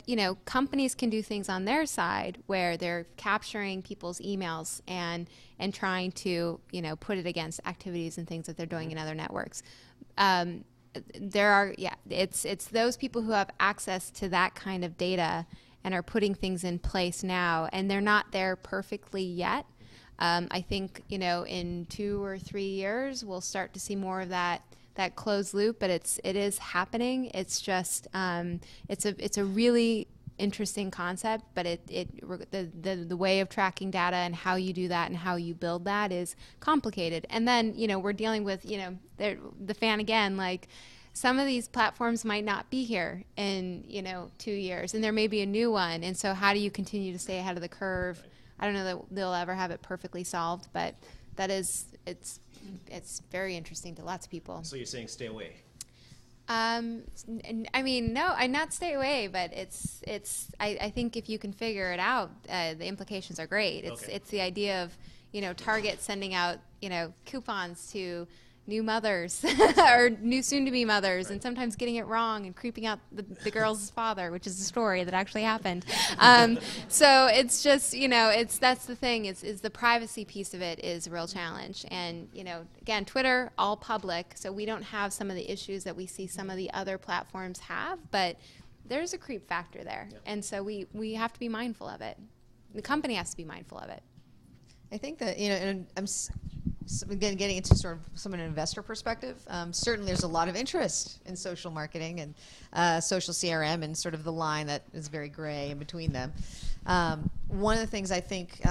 companies can do things on their side where they're capturing people's emails and trying to put it against activities and things that they're doing in other networks. It's those people who have access to that kind of data and are putting things in place now, and they're not there perfectly yet. I think in 2 or 3 years we'll start to see more of that closed loop, but it is happening. It's just it's a really interesting concept, but the way of tracking data and how you do that and how you build that is complicated. And then we're dealing with the fan again, like some of these platforms might not be here in 2 years, and there may be a new one. And so how do you continue to stay ahead of the curve? I don't know that they'll ever have it perfectly solved, but it's very interesting to lots of people. So you're saying stay away? I mean, no, I not stay away, but I think if you can figure it out, the implications are great. It's the idea of Target sending out coupons to new mothers or new soon-to-be mothers, and sometimes getting it wrong and creeping out the girl's father, which is a story that actually happened. So it's just, that's the thing, is the privacy piece of it is a real challenge. And, again, Twitter, all public, so we don't have some of the issues that we see some of the other platforms have, but there's a creep factor there. Yeah. And so we have to be mindful of it. The company has to be mindful of it. I think that, and I'm again getting into sort of from an investor perspective, certainly there's a lot of interest in social marketing and social CRM and sort of the line that is very gray in between them. One of the things I think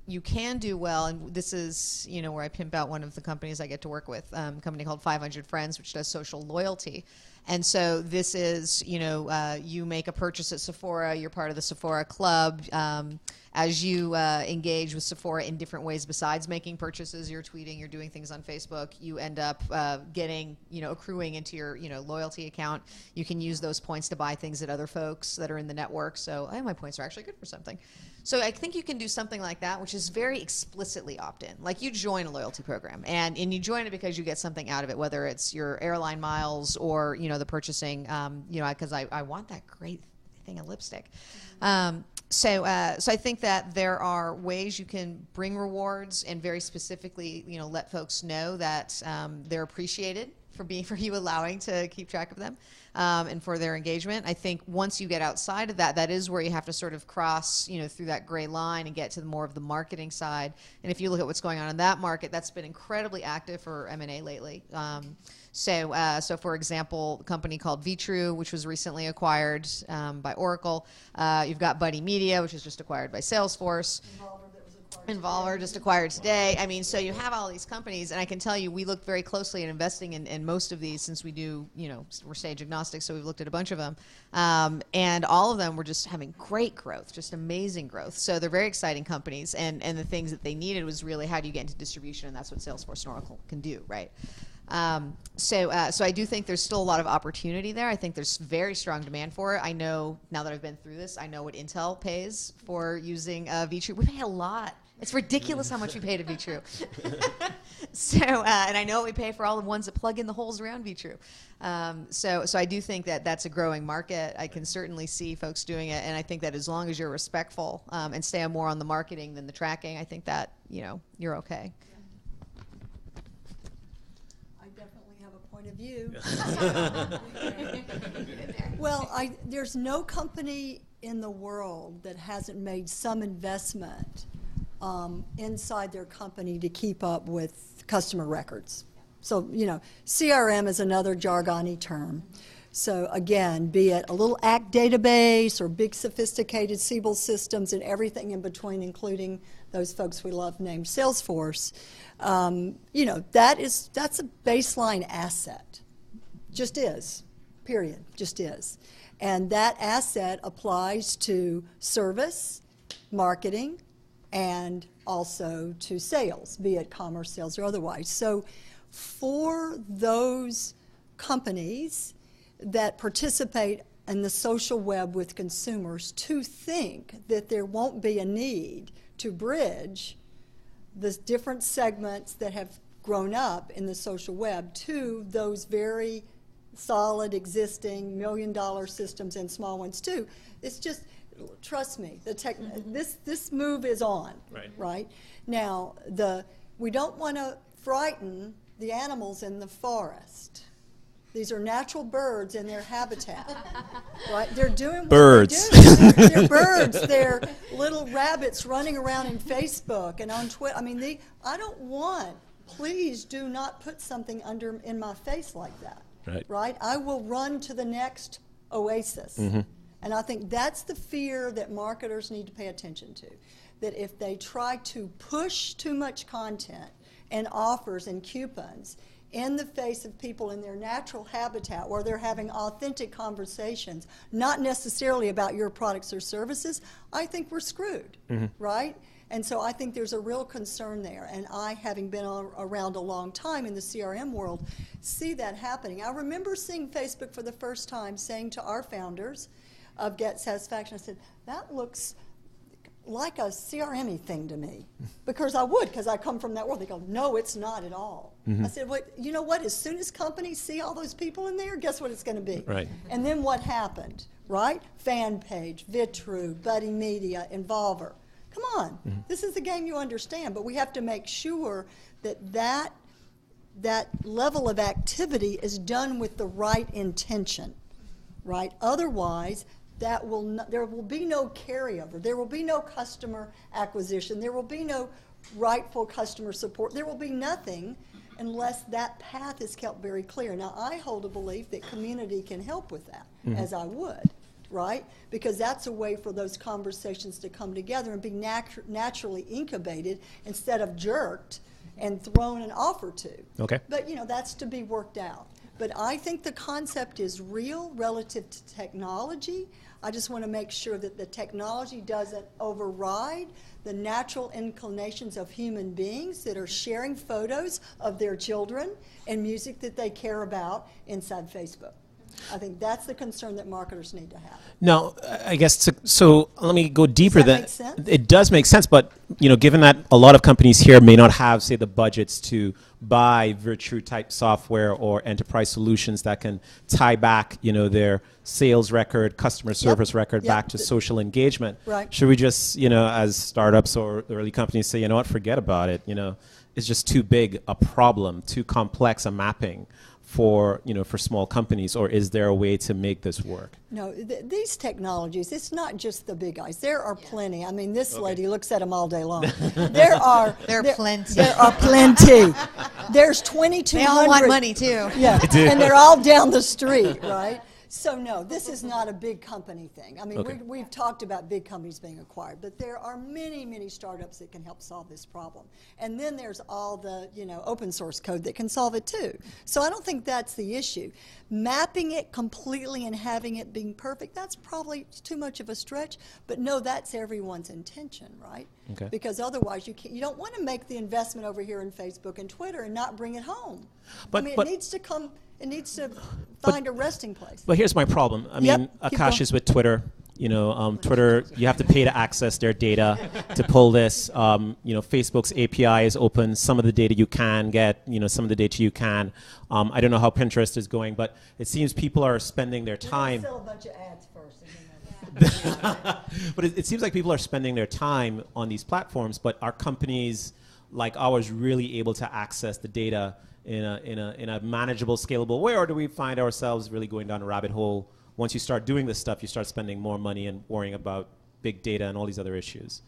you can do well, and this is where I pimp out one of the companies I get to work with, a company called 500 Friends, which does social loyalty. And so this is, you make a purchase at Sephora, you're part of the Sephora club. As you engage with Sephora in different ways besides making purchases, you're tweeting, you're doing things on Facebook, you end up getting, accruing into your, loyalty account. You can use those points to buy things at other folks that are in the network. So, my points are actually good for something. So I think you can do something like that, which is very explicitly opt-in. Like you join a loyalty program, and you join it because you get something out of it, whether it's your airline miles or, the purchasing, because I want that great thing of lipstick. So I think that there are ways you can bring rewards and very specifically, let folks know that they're appreciated for you allowing to keep track of them and for their engagement. I think once you get outside of that, that is where you have to sort of cross, through that gray line and get to more of the marketing side. And if you look at what's going on in that market, that's been incredibly active for M&A lately. So for example, a company called Vtrue, which was recently acquired by Oracle. You've got Buddy Media, which was just acquired by Salesforce. Involver just acquired today. I mean, so you have all these companies, and I can tell you we look very closely at investing in most of these since we do, we're stage agnostic, so we've looked at a bunch of them. And all of them were just having great growth, just amazing growth. So they're very exciting companies, and the things that they needed was really how do you get into distribution, and that's what Salesforce and Oracle can do, right? So I do think there's still a lot of opportunity there. I think there's very strong demand for it. I know, now that I've been through this, I know what Intel pays for using Vtrue. We pay a lot. It's ridiculous how much we pay to Vtrue. And I know what we pay for all the ones that plug in the holes around Vtrue. So I do think that that's a growing market. I can certainly see folks doing it, and I think that as long as you're respectful and stay more on the marketing than the tracking, I think that, you're okay. Point of view. Well, there's no company in the world that hasn't made some investment inside their company to keep up with customer records. So, CRM is another jargony term. So again, be it a little ACT database or big sophisticated Siebel systems and everything in between, including those folks we love named Salesforce, that's a baseline asset. Just is, period, just is. And that asset applies to service, marketing, and also to sales, be it commerce, sales, or otherwise. So for those companies that participate in the social web with consumers to think that there won't be a need to bridge the different segments that have grown up in the social web to those very solid existing million-dollar systems and small ones too. It's just, trust me, this move is on, right? Now, we don't want to frighten the animals in the forest. These are natural birds in their habitat, right? They're doing what birds. They're doing. They're birds. They're little rabbits running around in Facebook and on Twitter. I mean, I don't want. Please do not put something in my face like that. Right? I will run to the next oasis. Mm-hmm. And I think that's the fear that marketers need to pay attention to. That if they try to push too much content and offers and coupons in the face of people in their natural habitat where they're having authentic conversations, not necessarily about your products or services, I think we're screwed, right? And so I think there's a real concern there. And I, having been around a long time in the CRM world, see that happening. I remember seeing Facebook for the first time saying to our founders of Get Satisfaction, I said, that looks like a CRM-y thing to me, because I come from that world. They go, no, it's not at all. I said, well, you know what? As soon as companies see all those people in there, guess what it's going to be? Right. And then what happened, right? Fan page, Vitru, Buddy Media, Involver. Come on, this is the game you understand, but we have to make sure that level of activity is done with the right intention, right? Otherwise, there will be no carryover. There will be no customer acquisition. There will be no rightful customer support. There will be nothing unless that path is kept very clear. Now, I hold a belief that community can help with that, as I would, right? Because that's a way for those conversations to come together and be naturally incubated instead of jerked and thrown an offer to. Okay. But, you know, that's to be worked out. But I think the concept is real relative to technology. I just want to make sure that the technology doesn't override the natural inclinations of human beings that are sharing photos of their children and music that they care about inside Facebook. I think that's the concern that marketers need to have. Now, I guess so. Let me go deeper. Does that make sense? It does make sense, but you know, given that a lot of companies here may not have, say, the budgets to buy Virtue type software or enterprise solutions that can tie back, you know, their sales record, customer service record back to social engagement. Right. Should we just, you know, as startups or early companies say, you know what, forget about it. You know, it's just too big a problem, too complex a mapping for, you know, for small companies, or is there a way to make this work? No, these technologies, it's not just the big guys. There are plenty. I mean, this lady looks at them all day long. There are plenty. There are plenty. There's 2,200. They all want money too. Yeah, and they're all down the street, right? So no, this is not a big company thing. I mean, we've talked about big companies being acquired, but there are many, many startups that can help solve this problem. And then there's all the, you know, open source code that can solve it too. So I don't think that's the issue. Mapping it completely and having it being perfect, that's probably too much of a stretch. But no, that's everyone's intention, right? Okay. Because otherwise you don't want to make the investment over here in Facebook and Twitter and not bring it home. But, I mean, it needs to come. It needs to find a resting place. But here's my problem. I mean, Akash is with Twitter. You know, Twitter, you have to pay to access their data to pull this. You know, Facebook's API is open. Some of the data you can get, you know, some of the data you can. I don't know how Pinterest is going, but it seems people are spending their time. Sell a bunch of ads first. And then But it seems like people are spending their time on these platforms, but are companies like ours really able to access the data in a manageable, scalable way, or do we find ourselves really going down a rabbit hole? Once you start doing this stuff, you start spending more money and worrying about big data and all these other issues.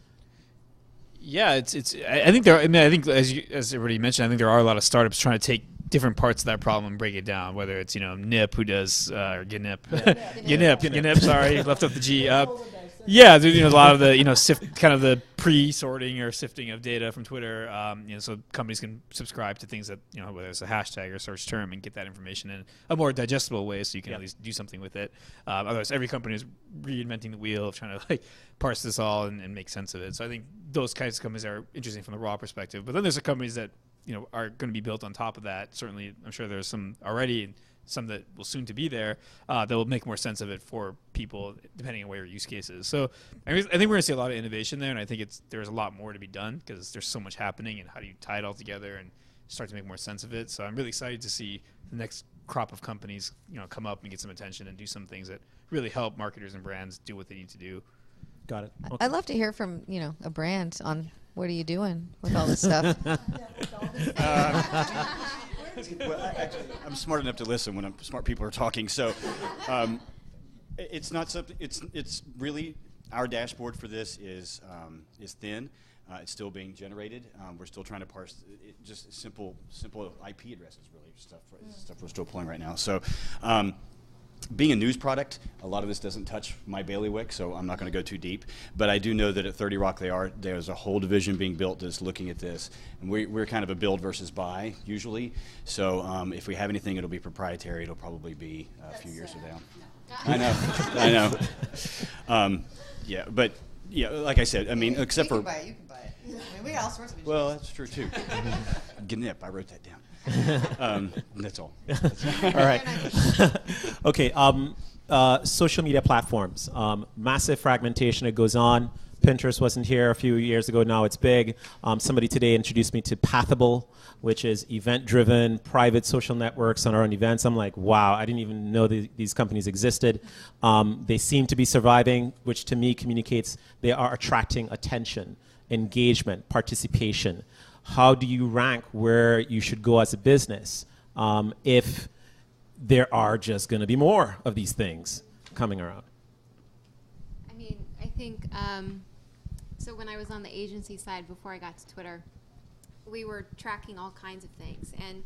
Yeah, I think there. I mean, I think as everybody mentioned, I think there are a lot of startups trying to take different parts of that problem and break it down. Whether it's, you know, Nip, who does or Gnip, Gnip. Sorry, left off the G. Yeah, you know, a lot of the, you know, kind of the pre-sorting or sifting of data from Twitter. You know, so companies can subscribe to things that, you know, whether it's a hashtag or search term, and get that information in a more digestible way, so you can at least do something with it. Otherwise, every company is reinventing the wheel of trying to like parse this all and make sense of it. So I think those kinds of companies are interesting from the raw perspective. But then there's the companies that, you know, are going to be built on top of that. Certainly, I'm sure there's some already, and some that will soon to be there, that will make more sense of it for people, depending on where your use case is. So I think we're going to see a lot of innovation there, and I think there's a lot more to be done, because there's so much happening, and how do you tie it all together and start to make more sense of it. So I'm really excited to see the next crop of companies, you know, come up and get some attention and do some things that really help marketers and brands do what they need to do. Got it. Okay. I'd love to hear from, you know, a brand on what are you doing with all this stuff. Well, actually, I'm smart enough to listen when smart people are talking. So, it's not something. It's really, our dashboard for this is thin. It's still being generated. We're still trying to parse just simple IP addresses, really stuff we're still pulling right now. So. Being a news product, a lot of this doesn't touch my bailiwick, so I'm not going to go too deep. But I do know that at 30 Rock there's a whole division being built that's looking at this. And we're kind of a build versus buy, usually. So if we have anything, it'll be proprietary. It'll probably be a few years from now. I know. Yeah, but yeah, like I said, I mean, except for... You can buy it. I mean, we got all sorts of machines. Well, that's true, too. Gnip, I wrote that down. That's all. All right. Okay. Social media platforms, massive fragmentation. It goes on. Pinterest wasn't here a few years ago. Now it's big. Somebody today introduced me to Pathable, which is event-driven, private social networks on our own events. I'm like, wow, I didn't even know these companies existed. They seem to be surviving, which to me communicates they are attracting attention, engagement, participation. How do you rank where you should go as a business if there are just going to be more of these things coming around? I mean, I think, so when I was on the agency side before I got to Twitter, we were tracking all kinds of things. And,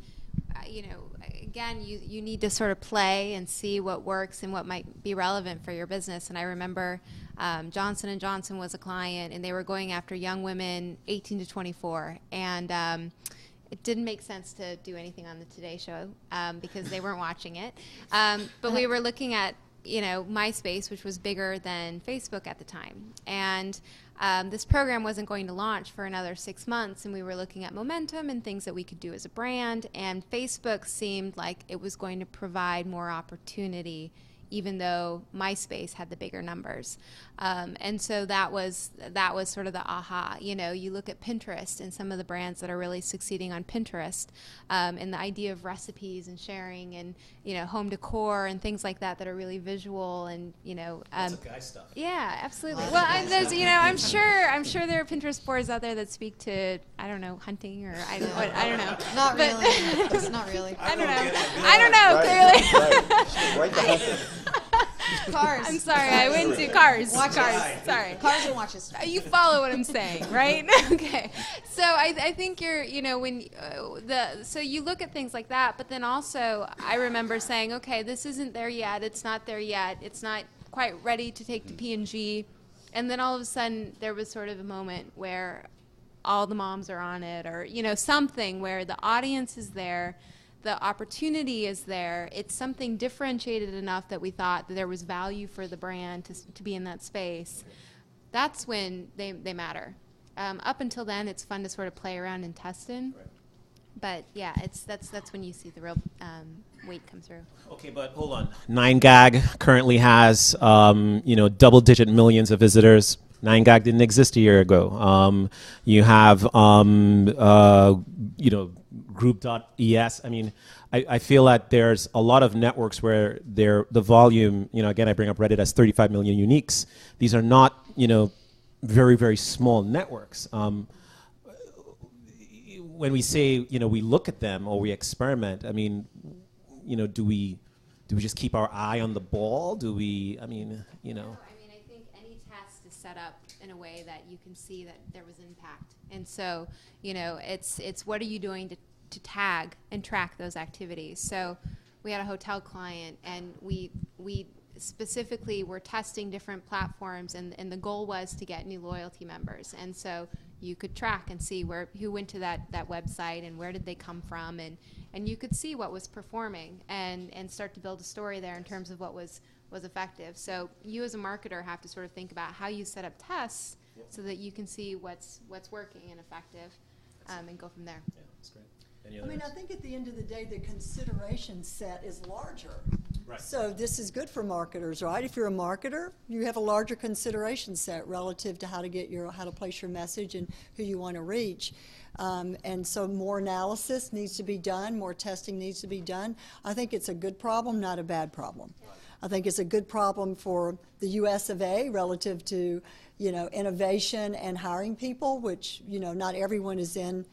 you know, again, you need to sort of play and see what works and what might be relevant for your business. And I remember Johnson & Johnson was a client, and they were going after young women 18 to 24. And it didn't make sense to do anything on the Today Show because they weren't watching it. But we were looking at, you know, MySpace, which was bigger than Facebook at the time. And this program wasn't going to launch for another 6 months, and we were looking at momentum and things that we could do as a brand. And Facebook seemed like it was going to provide more opportunity, even though MySpace had the bigger numbers. And so that was sort of the aha. You know, you look at Pinterest and some of the brands that are really succeeding on Pinterest, and the idea of recipes and sharing and, you know, home decor and things like that that are really visual and, you know. Lots of guy stuff. Yeah, absolutely. Well, there's, you know, I'm sure there are Pinterest boards out there that speak to, I don't know, hunting or I don't know. Not really. It's not really. I don't know. Clearly. Right the hunting. Cars. I'm sorry, I went to cars. Watch Cars. us. Sorry. Cars and watches. You follow what I'm saying, right? Okay. So I think you're, you know, when so you look at things like that, but then also I remember saying, okay, this isn't there yet. It's not there yet. It's not quite ready to take to P&G. And then all of a sudden there was sort of a moment where all the moms are on it, or, you know, something where the audience is there. The opportunity is there. It's something differentiated enough that we thought that there was value for the brand to be in that space. That's when they matter. Up until then, it's fun to sort of play around and test in. Right. But yeah, that's when you see the real weight come through. Okay, but hold on. 9gag currently has you know, double-digit millions of visitors. 9gag didn't exist a year ago. You have you know, group.es. I mean, I feel that there's a lot of networks where the volume, you know, again, I bring up Reddit as 35 million uniques. These are not, you know, very, very small networks. When we say, you know, we look at them or we experiment, I mean, you know, do we just keep our eye on the ball? Do we, I mean, you know. I mean, I think any test is set up in a way that you can see that there was impact. And so, you know, it's what are you doing to tag and track those activities. So we had a hotel client, and we specifically were testing different platforms, and the goal was to get new loyalty members. And so you could track and see who went to that website and where did they come from, and you could see what was performing and start to build a story there in terms of what was effective. So you as a marketer have to sort of think about how you set up tests so that you can see what's working and effective, and go from there. Yeah, that's great. I mean, I think at the end of the day, the consideration set is larger. Right. So this is good for marketers, right? If you're a marketer, you have a larger consideration set relative to how to place your message and who you want to reach. And so more analysis needs to be done, more testing needs to be done. I think it's a good problem, not a bad problem. I think it's a good problem for the US of A relative to, you know, innovation and hiring people, which, you know, not everyone is in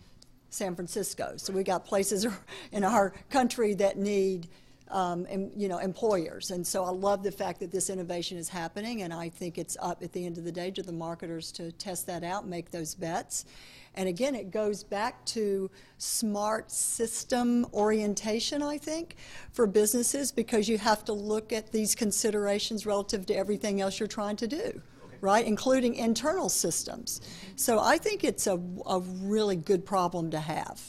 San Francisco. So we got places in our country that need, you know, employers. And so I love the fact that this innovation is happening, and I think it's up at the end of the day to the marketers to test that out, make those bets. And again, it goes back to smart system orientation, I think, for businesses, because you have to look at these considerations relative to everything else you're trying to do. Right, including internal systems. So I think it's a really good problem to have.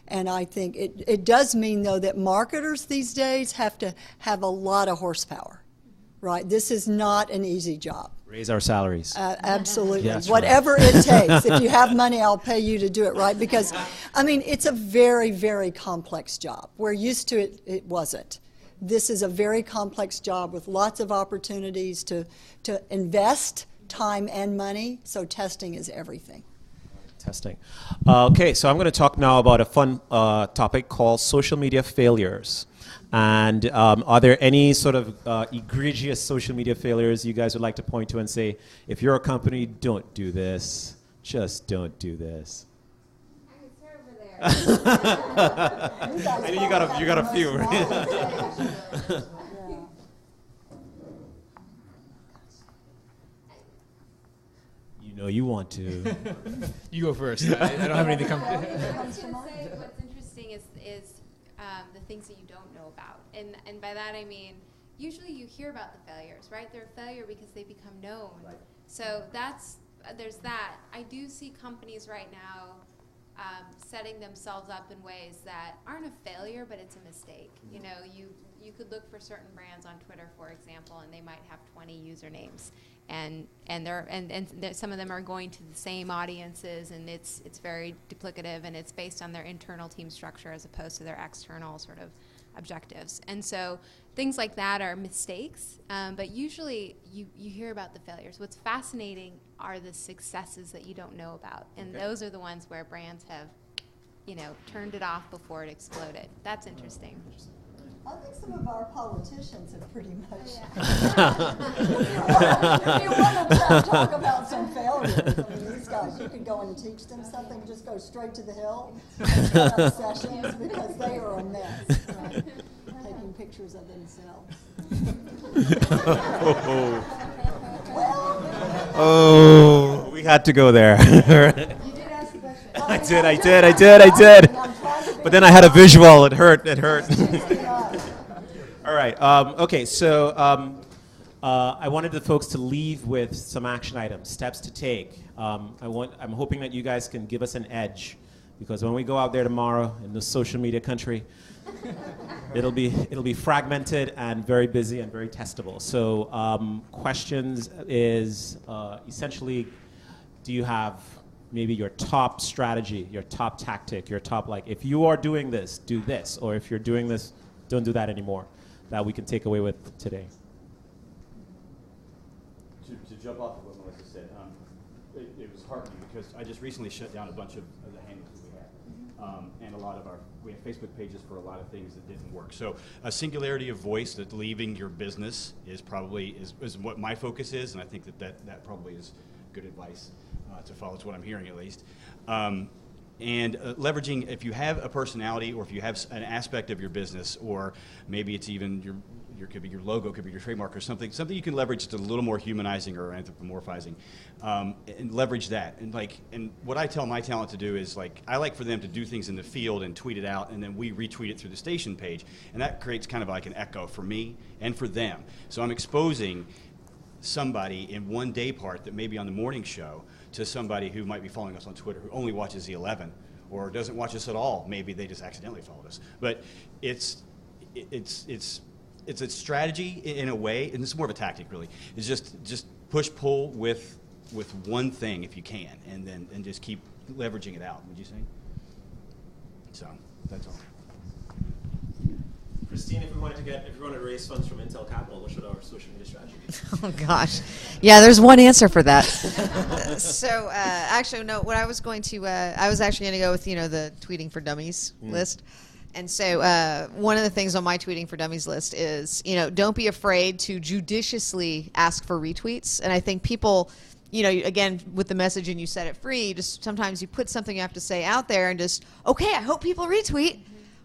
And I think it does mean, though, that marketers these days have to have a lot of horsepower, right? This is not an easy job. Raise our salaries. Absolutely. Yes, whatever right. it takes. If you have money, I'll pay you to do it, right? Because, I mean, it's a very, very complex job. We're used to it, it wasn't. This is a very complex job with lots of opportunities to invest time and money, so testing is everything. Testing. Okay, so I'm going to talk now about a fun topic called social media failures. And are there any sort of egregious social media failures you guys would like to point to and say, if you're a company, don't do this. Just don't do this. I know you got a few, right? You know you want to. You go first. I don't have anything come. What's interesting is the things that you don't know about, and by that I mean usually you hear about the failures, right? They're a failure because they become known. Right. So there's that. I do see companies right now setting themselves up in ways that aren't a failure, but it's a mistake. You know, you could look for certain brands on Twitter, for example, and they might have 20 usernames, and some of them are going to the same audiences, and it's very duplicative, and it's based on their internal team structure as opposed to their external sort of objectives. And so things like that are mistakes, but usually you hear about the failures. What's fascinating are the successes that you don't know about, and those are the ones where brands have, turned it off before it exploded. That's interesting. I think some of our politicians have pretty much. Yeah. You want to talk about some failures. I mean, these guys, you could go and teach them something, just go straight to the hill and set up sessions because they are a mess, right? Taking pictures of themselves. Oh, we had to go there. You did ask the question. I did. But then I had a visual. It hurt. All right. Okay. So I wanted the folks to leave with some action items, steps to take. I'm hoping that you guys can give us an edge, because when we go out there tomorrow in the social media country, it'll be fragmented and very busy and very testable. So questions is essentially, do you have maybe your top strategy, your top tactic, your top, like, if you are doing this, do this, or if you're doing this, don't do that anymore, that we can take away with today? To jump off of what Melissa said, it was heartening because I just recently shut down a bunch of the handles that we had. And we have Facebook pages for a lot of things that didn't work. So a singularity of voice, that leaving your business is probably is what my focus is, and I think that probably is good advice to follow. It's what I'm hearing, at least. And leveraging, if you have a personality, or if you have an aspect of your business, or maybe it's even your could be your logo, could be your trademark, or something you can leverage that's a little more humanizing or anthropomorphizing, and leverage that. And what I tell my talent to do is, I like for them to do things in the field and tweet it out, and then we retweet it through the station page, and that creates kind of like an echo for me and for them. So I'm exposing somebody in one day part that may be on the morning show to somebody who might be following us on Twitter who only watches the 11 or doesn't watch us at all. Maybe they just accidentally followed us. But it's a strategy in a way, and this is more of a tactic really. It's just push-pull with one thing if you can, and just keep leveraging it out. Would you say? So that's all. Christine, if we wanted to raise funds from Intel Capital, what should our social media strategy be? Oh gosh, yeah. There's one answer for that. So actually, no. What I was going to, I was actually going to go with the Tweeting for Dummies list. And so one of the things on my Tweeting for Dummies list is, don't be afraid to judiciously ask for retweets. And I think people, again, with the message and you set it free, just sometimes you put something you have to say out there and just, okay, I hope people retweet.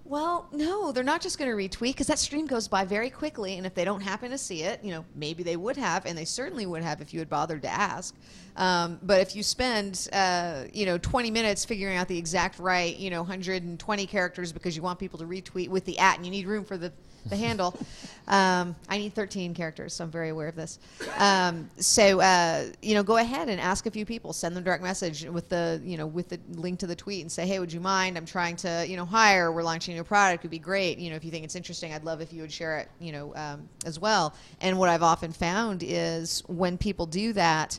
Well, no, they're not just going to retweet, because that stream goes by very quickly, and if they don't happen to see it, maybe they would have, and they certainly would have if you had bothered to ask. But if you spend, 20 minutes figuring out the exact right, 120 characters because you want people to retweet with the @ and you need room for the handle. I need 13 characters, so I'm very aware of this. So go ahead and ask a few people. Send them direct message with the link to the tweet and say, hey, would you mind? I'm trying to hire. We're launching a new product. It'd be great. If you think it's interesting, I'd love if you would share it. As well. And what I've often found is when people do that,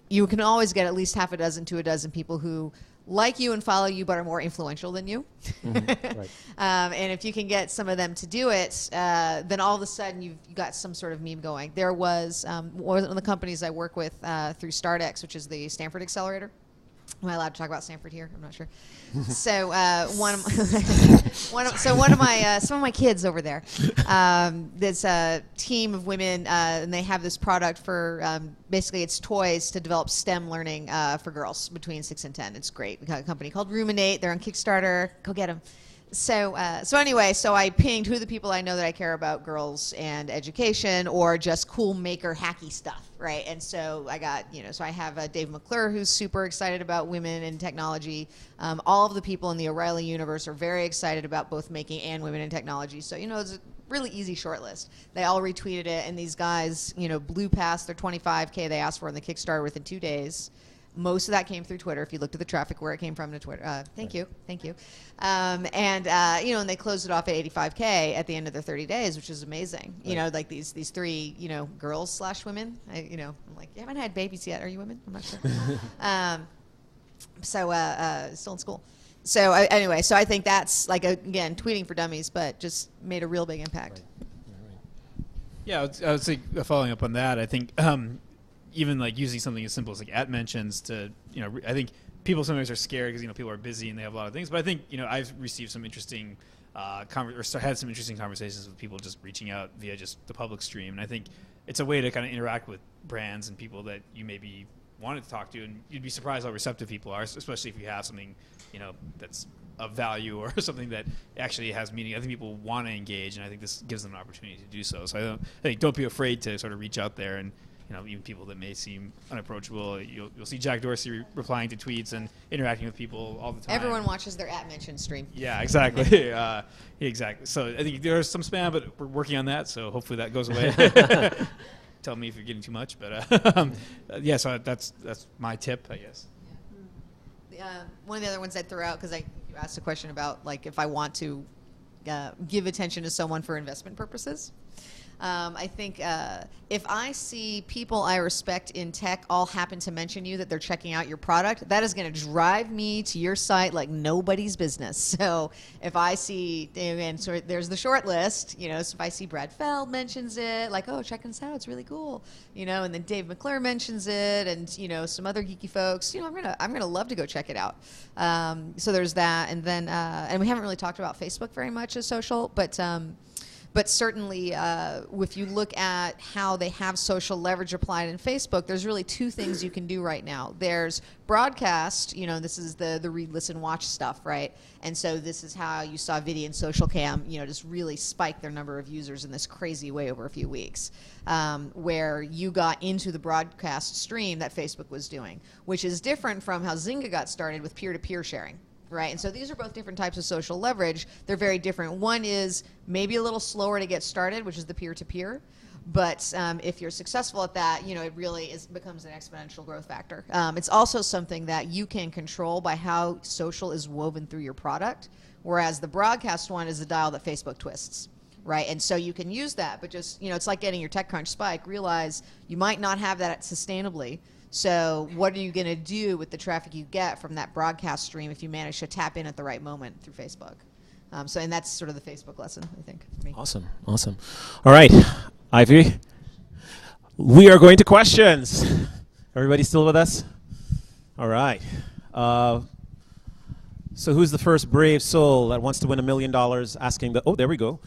you can always get at least half a dozen to a dozen people who like you and follow you but are more influential than you. Right. And if you can get some of them to do it, then all of a sudden you've got some sort of meme going. There was one of the companies I work with through StartX, which is the Stanford Accelerator. Am I allowed to talk about Stanford here? I'm not sure. So one of my some of my kids over there. There's a team of women, and they have this product for basically it's toys to develop STEM learning for girls between 6 and 10. It's great. We got a company called Ruminate. They're on Kickstarter. Go get them. So anyway, so I pinged who are the people I know that I care about, girls and education, or just cool maker hacky stuff, right? And so I got, so I have Dave McClure, who's super excited about women in technology. All of the people in the O'Reilly universe are very excited about both making and women in technology. So, it's a really easy shortlist. They all retweeted it, and these guys, blew past their 25K they asked for on the Kickstarter within 2 days. Most of that came through Twitter. If you looked at the traffic where it came from to Twitter, thank you. And they closed it off at 85K at the end of the 30 days, which is amazing. Right. Like these three, girls/women. I'm like, you haven't had babies yet, are you women? I'm not sure. Still in school. So anyway, so I think that's like again tweeting for dummies, but just made a real big impact. Right. Yeah, I would say following up on that, I think. Even like using something as simple as like @mentions to, I think people sometimes are scared because people are busy and they have a lot of things. But I think I've received some interesting, had some interesting conversations with people just reaching out via just the public stream. And I think it's a way to kind of interact with brands and people that you maybe wanted to talk to, and you'd be surprised how receptive people are, especially if you have something that's of value or something that actually has meaning. I think people want to engage, and I think this gives them an opportunity to do so. So I think don't be afraid to sort of reach out there and. Even people that may seem unapproachable, you'll see Jack Dorsey replying to tweets and interacting with people all the time. Everyone watches their @mention stream. Yeah, exactly. Exactly. So I think there's some spam, but we're working on that. So hopefully that goes away. Tell me if you're getting too much, but yeah. So that's my tip, I guess. One of the other ones I threw out because you asked a question about like if I want to give attention to someone for investment purposes. I think if I see people I respect in tech all happen to mention you that they're checking out your product, that is going to drive me to your site like nobody's business. So if I see, and so there's the short list, so if I see Brad Feld mentions it, like, oh, check this out, it's really cool, and then Dave McClure mentions it, and some other geeky folks, I'm gonna love to go check it out. So there's that, and then and we haven't really talked about Facebook very much as social, but certainly, if you look at how they have social leverage applied in Facebook, there's really two things you can do right now. There's broadcast, this is the read, listen, watch stuff, right? And so this is how you saw Video and Social Cam, just really spike their number of users in this crazy way over a few weeks, where you got into the broadcast stream that Facebook was doing, which is different from how Zynga got started with peer-to-peer sharing. Right, and so these are both different types of social leverage. They're very different. One is maybe a little slower to get started, which is the peer-to-peer. But if you're successful at that, it really becomes an exponential growth factor. It's also something that you can control by how social is woven through your product, whereas the broadcast one is the dial that Facebook twists. Right, and so you can use that, but just, it's like getting your TechCrunch spike. Realize you might not have that sustainably. So what are you going to do with the traffic you get from that broadcast stream if you manage to tap in at the right moment through Facebook? And that's sort of the Facebook lesson, I think, for me. Awesome. All right, Ivy, we are going to questions. Everybody still with us? All right. So who's the first brave soul that wants to win $1 million asking the, oh, there we go.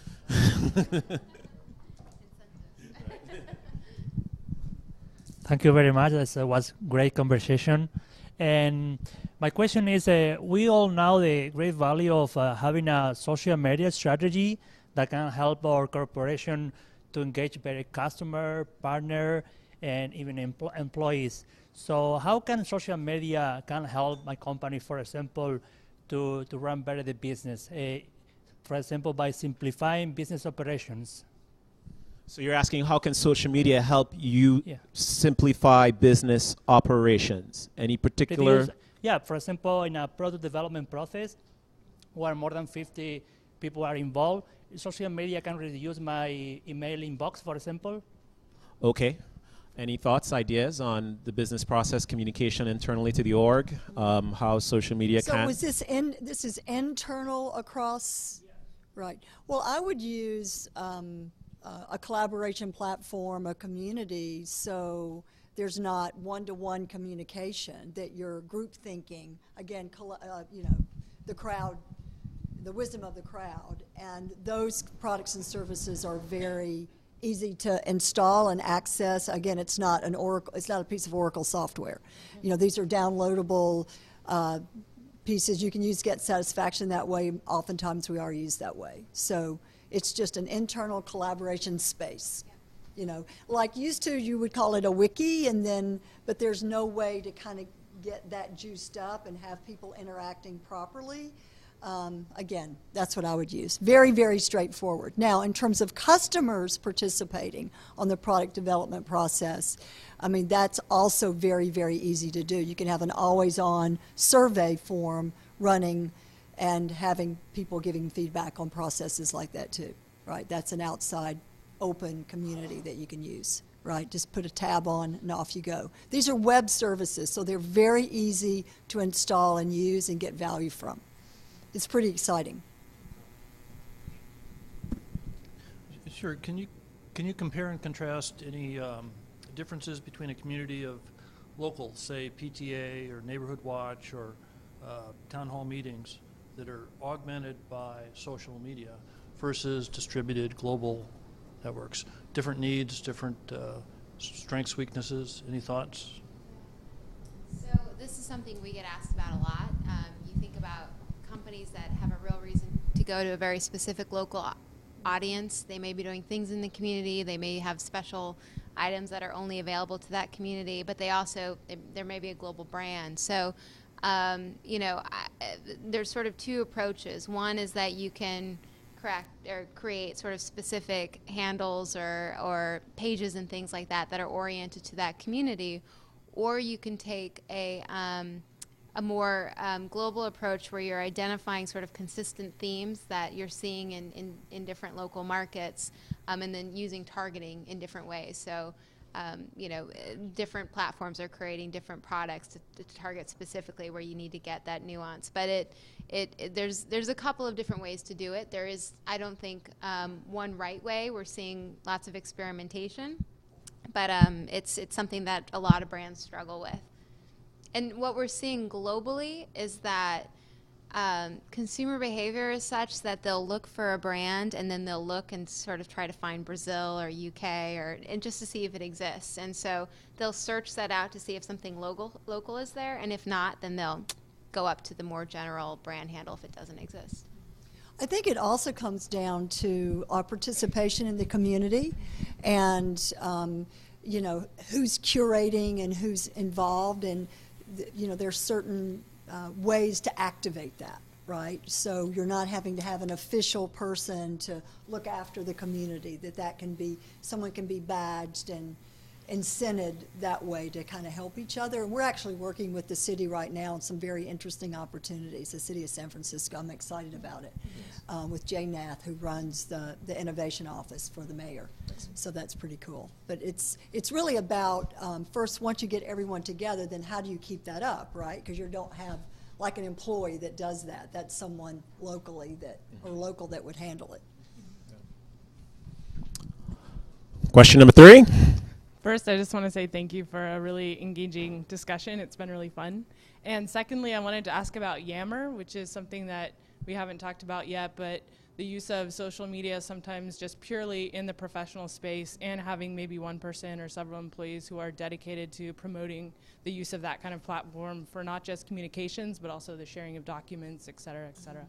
Thank you very much. This was great conversation. And my question is, we all know the great value of having a social media strategy that can help our corporation to engage better customer, partner, and even employees. So how can social media can help my company, for example, to run better the business? For example, by simplifying business operations. So you're asking how can social media help you simplify business operations? Any particular? Yeah, for example, in a product development process where more than 50 people are involved, social media can reduce my email inbox, for example. Okay. Any thoughts, ideas on the business process communication internally to the org? How social media So can? was this this is internal across? Right. Well, I would use a collaboration platform, a community, so there's not one-to-one communication, that you're group thinking, again, you know, the crowd, the wisdom of the crowd, and those products and services are very easy to install and access. Again, it's not an Oracle, it's not a piece of Oracle software. You know, these are downloadable pieces. You can use Get Satisfaction that way. Oftentimes we are used that way. So it's just an internal collaboration space. You know, like used to, you would call it a wiki, and then, but there's no way to kind of get that juiced up and have people interacting properly. Again, that's what I would use. Very, very straightforward. Now, in terms of customers participating on the product development process, I mean, that's also very, very easy to do. You can have an always-on survey form running and having people giving feedback on processes like that too, right? That's an outside open community that you can use, right? Just put a tab on and off you go. These are web services, so they're very easy to install and use and get value from. It's pretty exciting. Sure. Can you compare and contrast any differences between a community of local, say PTA or Neighborhood Watch or town hall meetings that are augmented by social media versus distributed global networks? Different needs, different strengths, weaknesses. Any thoughts? So this is something we get asked about a lot. You think about companies that have a real reason to go to a very specific local audience. They may be doing things in the community. They may have special items that are only available to that community, but they also, there may be a global brand. So, you know, there's sort of two approaches. One is that you can create sort of specific handles or pages and things like that that are oriented to that community, or you can take a more global approach where you're identifying sort of consistent themes that you're seeing in different local markets, and then using targeting in different ways. So, you know, different platforms are creating different products to target specifically where you need to get that nuance. But there's a couple of different ways to do it. There is, I don't think, one right way. We're seeing lots of experimentation, but it's something that a lot of brands struggle with. And what we're seeing globally is that consumer behavior is such that they'll look for a brand and then they'll look and sort of try to find Brazil or UK and just to see if it exists. And so they'll search that out to see if something local is there, and if not, then they'll go up to the more general brand handle if it doesn't exist. I think it also comes down to our participation in the community and, you know, who's curating and who's involved, and you know, there's certain ways to activate that, right? So you're not having to have an official person to look after the community, that can be, someone can be badged and incented that way to kind of help each other. And we're actually working with the city right now on some very interesting opportunities, the city of San Francisco. I'm excited about it, with Jay Nath, who runs the innovation office for the mayor. So that's pretty cool. But it's really about, first, once you get everyone together, then how do you keep that up, right? Because you don't have like an employee that does that. That's someone locally that, or local that would handle it. Question number 3. First, I just want to say thank you for a really engaging discussion. It's been really fun. And secondly, I wanted to ask about Yammer, which is something that we haven't talked about yet, but the use of social media sometimes just purely in the professional space, and having maybe one person or several employees who are dedicated to promoting the use of that kind of platform for not just communications, but also the sharing of documents, et cetera, et cetera.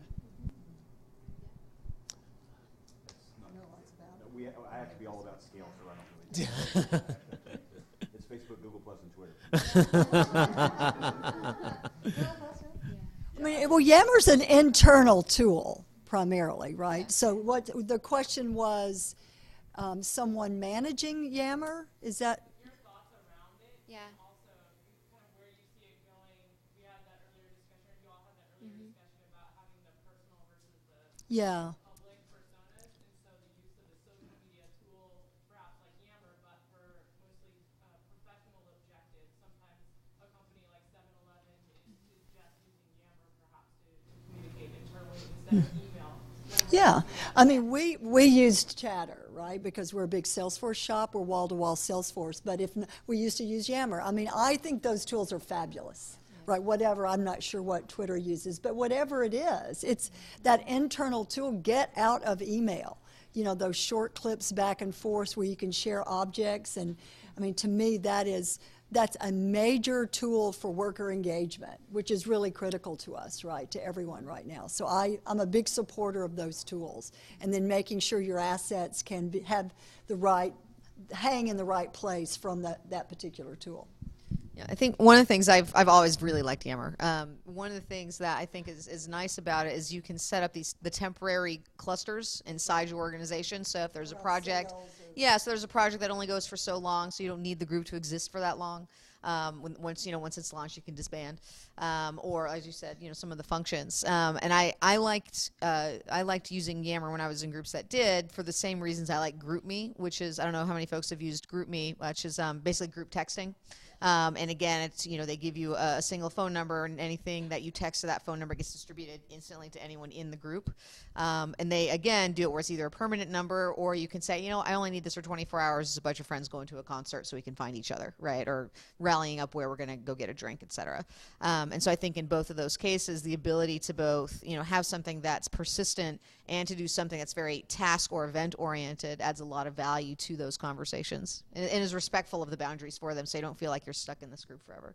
I have to be all about scale, so I don't really do It's Facebook, Google Plus, and Twitter. I mean, well, Yammer's an internal tool primarily, right? So what the question was, someone managing Yammer? Is that? Your thoughts around it? Yeah. Also, kind of where you see it going. We had that earlier discussion, or you all had that earlier discussion about having the personal versus the Yeah. public personas, and so the use of the social media tool, perhaps like Yammer, but for mostly Yeah, I mean, we used Chatter, right, because we're a big Salesforce shop. We're wall-to-wall Salesforce, but we used to use Yammer. I mean, I think those tools are fabulous, right, whatever. I'm not sure what Twitter uses, but whatever it is, it's that internal tool. Get out of email, you know, those short clips back and forth where you can share objects. And, I mean, to me, that's a major tool for worker engagement, which is really critical to us, right, to everyone right now. So I'm a big supporter of those tools. And then making sure your assets can hang in the right place from that particular tool. Yeah, I think one of the things I've always really liked Yammer. One of the things that I think is nice about it is you can set up the temporary clusters inside your organization. So if there's a project, so there's a project that only goes for so long, so you don't need the group to exist for that long. Once it's launched, you can disband, or as you said, some of the functions. And I liked using Yammer when I was in groups that did, for the same reasons I like GroupMe, which is, I don't know how many folks have used GroupMe, which is basically group texting. And again, it's, they give you a single phone number, and anything that you text to that phone number gets distributed instantly to anyone in the group. And they, again, do it where it's either a permanent number, or you can say, I only need this for 24 hours. It's a bunch of friends going to a concert so we can find each other, right? Or rallying up where we're going to go get a drink, etc. And so I think in both of those cases, the ability to both, have something that's persistent and to do something that's very task or event oriented adds a lot of value to those conversations, and is respectful of the boundaries for them, so you don't feel like you're stuck in this group forever.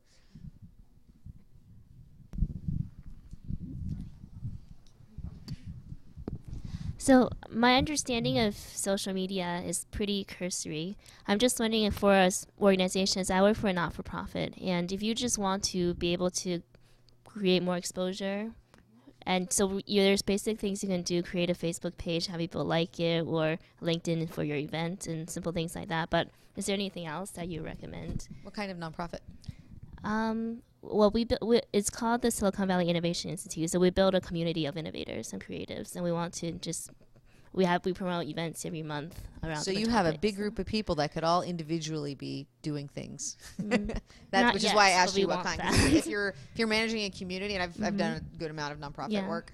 So my understanding of social media is pretty cursory. I'm just wondering if for us organizations, I work for a not-for-profit, and if you just want to be able to create more exposure, and so there's basic things you can do, create a Facebook page, have people like it, or LinkedIn for your event, and simple things like that. But is there anything else that you recommend? What kind of nonprofit? Well, it's called the Silicon Valley Innovation Institute. So we build a community of innovators and creatives, and we want to we promote events every month around. So you have a big group of people that could all individually be doing things. Which is why I asked you what kind. If you're managing a community, and I've done a good amount of nonprofit work.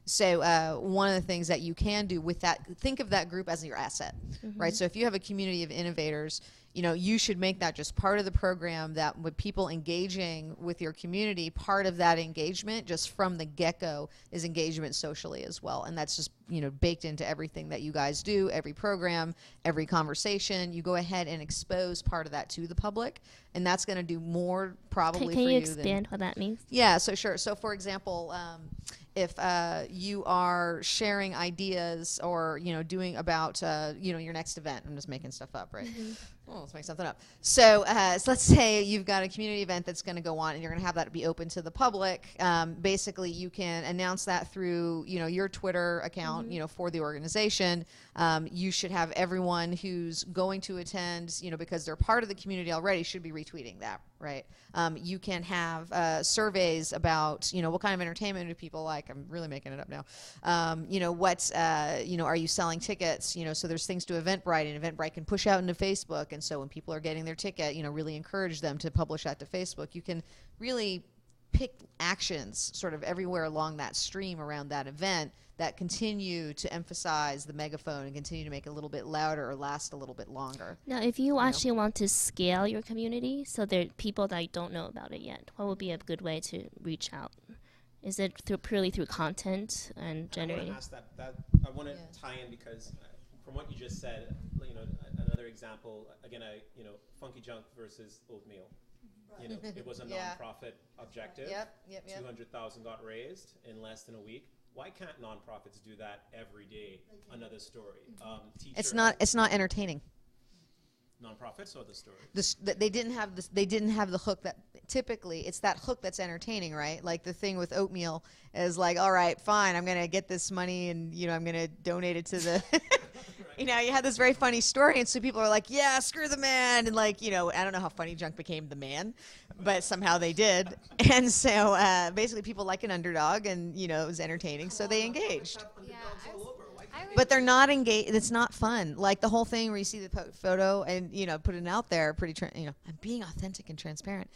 So one of the things that you can do with that, think of that group as your asset, right? So if you have a community of innovators, you should make that just part of the program, that with people engaging with your community, part of that engagement just from the get-go is engagement socially as well. And that's just, baked into everything that you guys do, every program, every conversation. You go ahead and expose part of that to the public, and that's going to do more probably for you. Can you expand what that means? Yeah, so sure. So for example, if you are sharing ideas or doing about your next event, I'm just making stuff up, right? Oh, let's make something up. So let's say you've got a community event that's going to go on, and you're going to have that be open to the public. Basically, you can announce that through your Twitter account, for the organization. You should have everyone who's going to attend, because they're part of the community already, should be retweeting that, right? You can have surveys about, what kind of entertainment do people like? I'm really making it up now. Are you selling tickets? So there's things to Eventbrite, and Eventbrite can push out into Facebook. And so when people are getting their ticket, really encourage them to publish that to Facebook. You can really pick actions sort of everywhere along that stream around that event that continue to emphasize the megaphone and continue to make it a little bit louder or last a little bit longer. Now, if you actually want to scale your community, so there are people that don't know about it yet, what would be a good way to reach out? Is it purely through content and generating? I want to tie in because from what you just said, another example, again, Funky Junk versus Oatmeal. It was a nonprofit objective. Yep. 200,000 got raised in less than a week. Why can't nonprofits do that every day? Another story. It's not entertaining. Nonprofits or the story? They didn't have the hook that typically it's that hook that's entertaining, right? Like the thing with Oatmeal is like, all right, fine, I'm gonna get this money and I'm gonna donate it to the. You had this very funny story, and so people are like, yeah, screw the man, and I don't know how Funny Junk became the man, but somehow they did, and so basically people like an underdog, and it was entertaining, so they engaged. But they're not engaged. It's not fun. Like the whole thing where you see the photo and put it out there, I'm being authentic and transparent.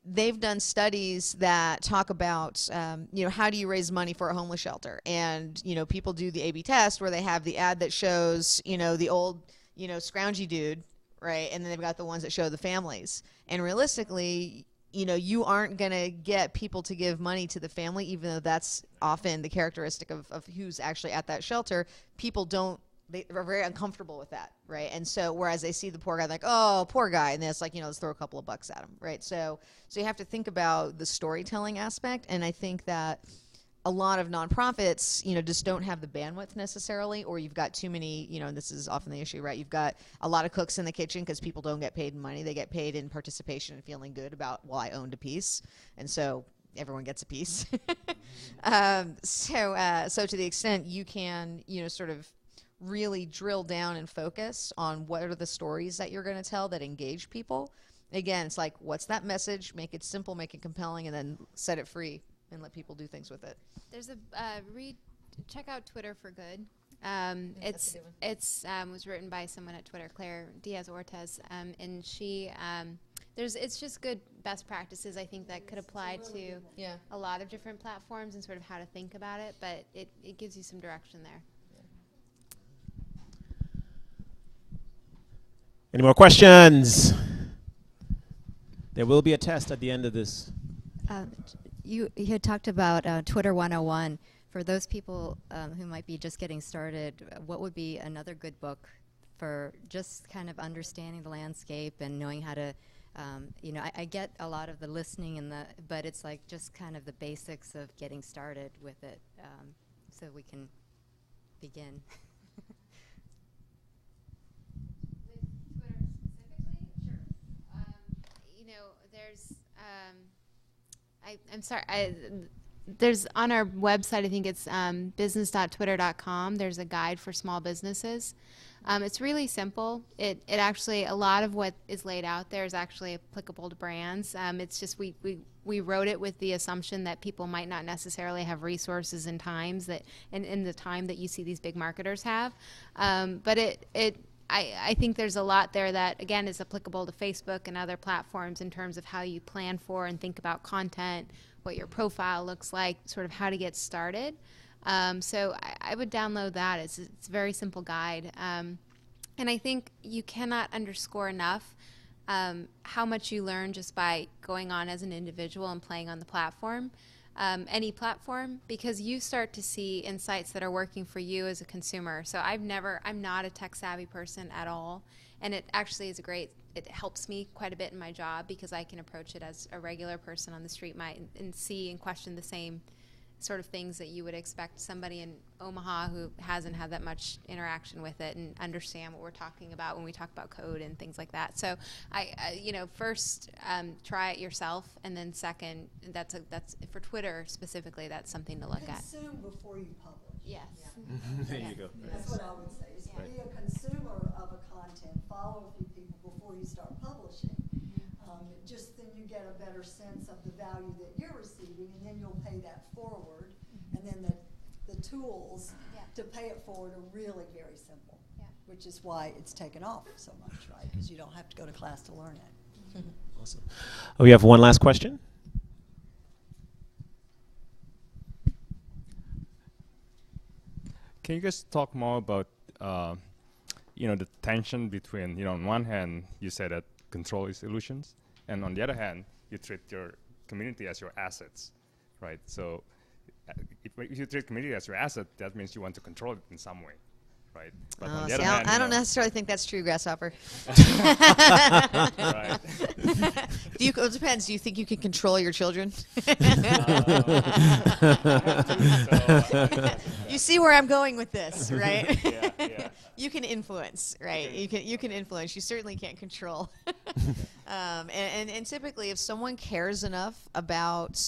they've done studies that talk about, how do you raise money for a homeless shelter? And, people do the A/B test where they have the ad that shows, the old, scroungy dude, right? And then they've got the ones that show the families. And realistically, you aren't going to get people to give money to the family, even though that's often the characteristic of who's actually at that shelter. People they are very uncomfortable with that, right? And so whereas they see the poor guy, like, oh, poor guy, and then it's like, let's throw a couple of bucks at him, right? So you have to think about the storytelling aspect, and I think that a lot of nonprofits, just don't have the bandwidth necessarily, or you've got too many, and this is often the issue, right? You've got a lot of cooks in the kitchen because people don't get paid in money. They get paid in participation and feeling good about, well, I owned a piece. And so everyone gets a piece. So to the extent you can, sort of really drill down and focus on what are the stories that you're going to tell that engage people. Again, it's like, what's that message? Make it simple, make it compelling, and then set it free and let people do things with it. There's a check out Twitter for Good. It's was written by someone at Twitter, Claire Diaz-Ortiz, and she it's just good best practices, I think, that could apply to a lot of different platforms and sort of how to think about it, but it gives you some direction there. Any more questions? There will be a test at the end of this. You had talked about Twitter 101. For those people who might be just getting started, what would be another good book for just kind of understanding the landscape and knowing how to, I get a lot of the listening but it's like just kind of the basics of getting started with it, so we can begin. I'm sorry. There's on our website, I think it's business.twitter.com. There's a guide for small businesses. It's really simple. It actually, a lot of what is laid out there is actually applicable to brands. It's just we wrote it with the assumption that people might not necessarily have resources and times that in the time that you see these big marketers have. But I think there's a lot there that, again, is applicable to Facebook and other platforms in terms of how you plan for and think about content, what your profile looks like, sort of how to get started. So I would download that. It's a very simple guide. And I think you cannot underscore enough how much you learn just by going on as an individual and playing on the platform. Any platform, because you start to see insights that are working for you as a consumer. So I'm not a tech savvy person at all, and it actually is it helps me quite a bit in my job because I can approach it as a regular person on the street might and see and question the same sort of things that you would expect somebody in Omaha who hasn't had that much interaction with it and understand what we're talking about when we talk about code and things like that. So first try it yourself, and then second, that's for Twitter specifically, that's something to look at. Consume before you publish. Yes. Yeah. There you go. That's what I would say. Is be a consumer of a content. Follow a few people before you start publishing. Just then you get a better sense of the value that you're receiving, and then you'll pay that forward. And then the tools to pay it forward are really very simple, which is why it's taken off so much, right? Because you don't have to go to class to learn it. Awesome. We have one last question. Can you guys talk more about the tension between, on one hand, you say that control is illusions, and on the other hand, you treat your community as your assets, right? So if you treat community as your asset, that means you want to control it in some way, right? But on the other hand, I don't necessarily think that's true, Grasshopper. Right. It depends. Do you think you can control your children? You see where I'm going with this, right? Yeah. You can influence, right? You can influence. You certainly can't control. And typically, if someone cares enough about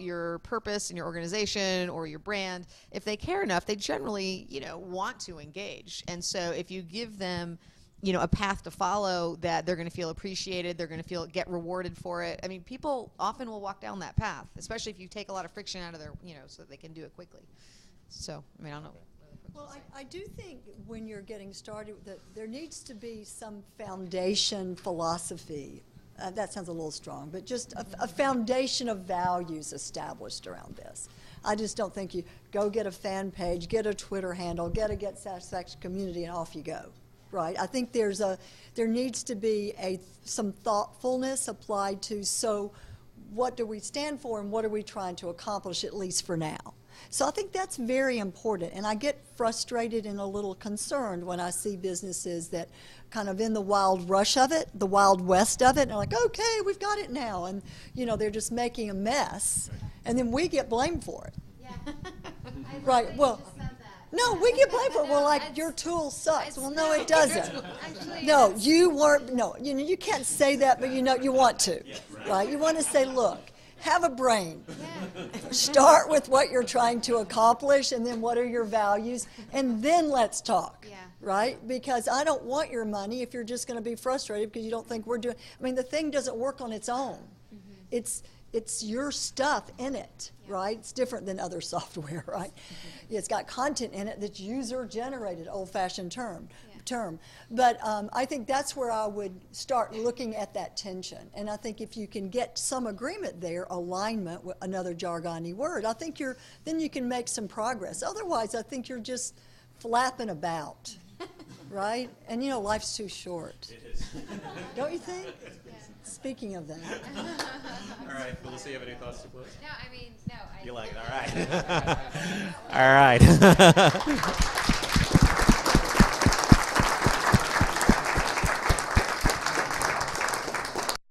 your purpose and your organization or your brand, if they care enough, they generally want to engage. And so if you give them a path to follow that they're going to feel appreciated, they're going to get rewarded for it. I mean, people often will walk down that path, especially if you take a lot of friction out of their, so that they can do it quickly. So, I mean, I don't know. Well, I do think when you're getting started that there needs to be some foundation philosophy that sounds a little strong, but just a foundation of values established around this. I just don't think you go get a fan page, get a Twitter handle, get a Get Satisfaction community, and off you go, right? I think there needs to be some thoughtfulness applied to, so what do we stand for and what are we trying to accomplish, at least for now? So I think that's very important, and I get frustrated and a little concerned when I see businesses that kind of in the wild rush of it, the wild west of it, and they're like, okay, we've got it now, and they're just making a mess, and then we get blamed for it. Yeah. Right, well, no, we get blamed for it. Well, like, your tool sucks. Well, no, it doesn't. Actually, no, you weren't, no, you can't say that, but you want to, right? You want to say, look, have a brain. Yeah. Start with what you're trying to accomplish, and then what are your values, and then let's talk, right? Because I don't want your money if you're just going to be frustrated because you don't think we're doing. I mean, the thing doesn't work on its own. Mm-hmm. It's your stuff in it, right? It's different than other software, right? It's got content in it that's user-generated, old-fashioned term. But I think that's where I would start looking at that tension. And I think if you can get some agreement there, alignment, with another jargony word, I think then you can make some progress. Otherwise, I think you're just flapping about, right? And life's too short. It is. Don't you think? Speaking of that. All right, Melissa, you have any thoughts to close? No, I mean, no. You like it, all right. All right.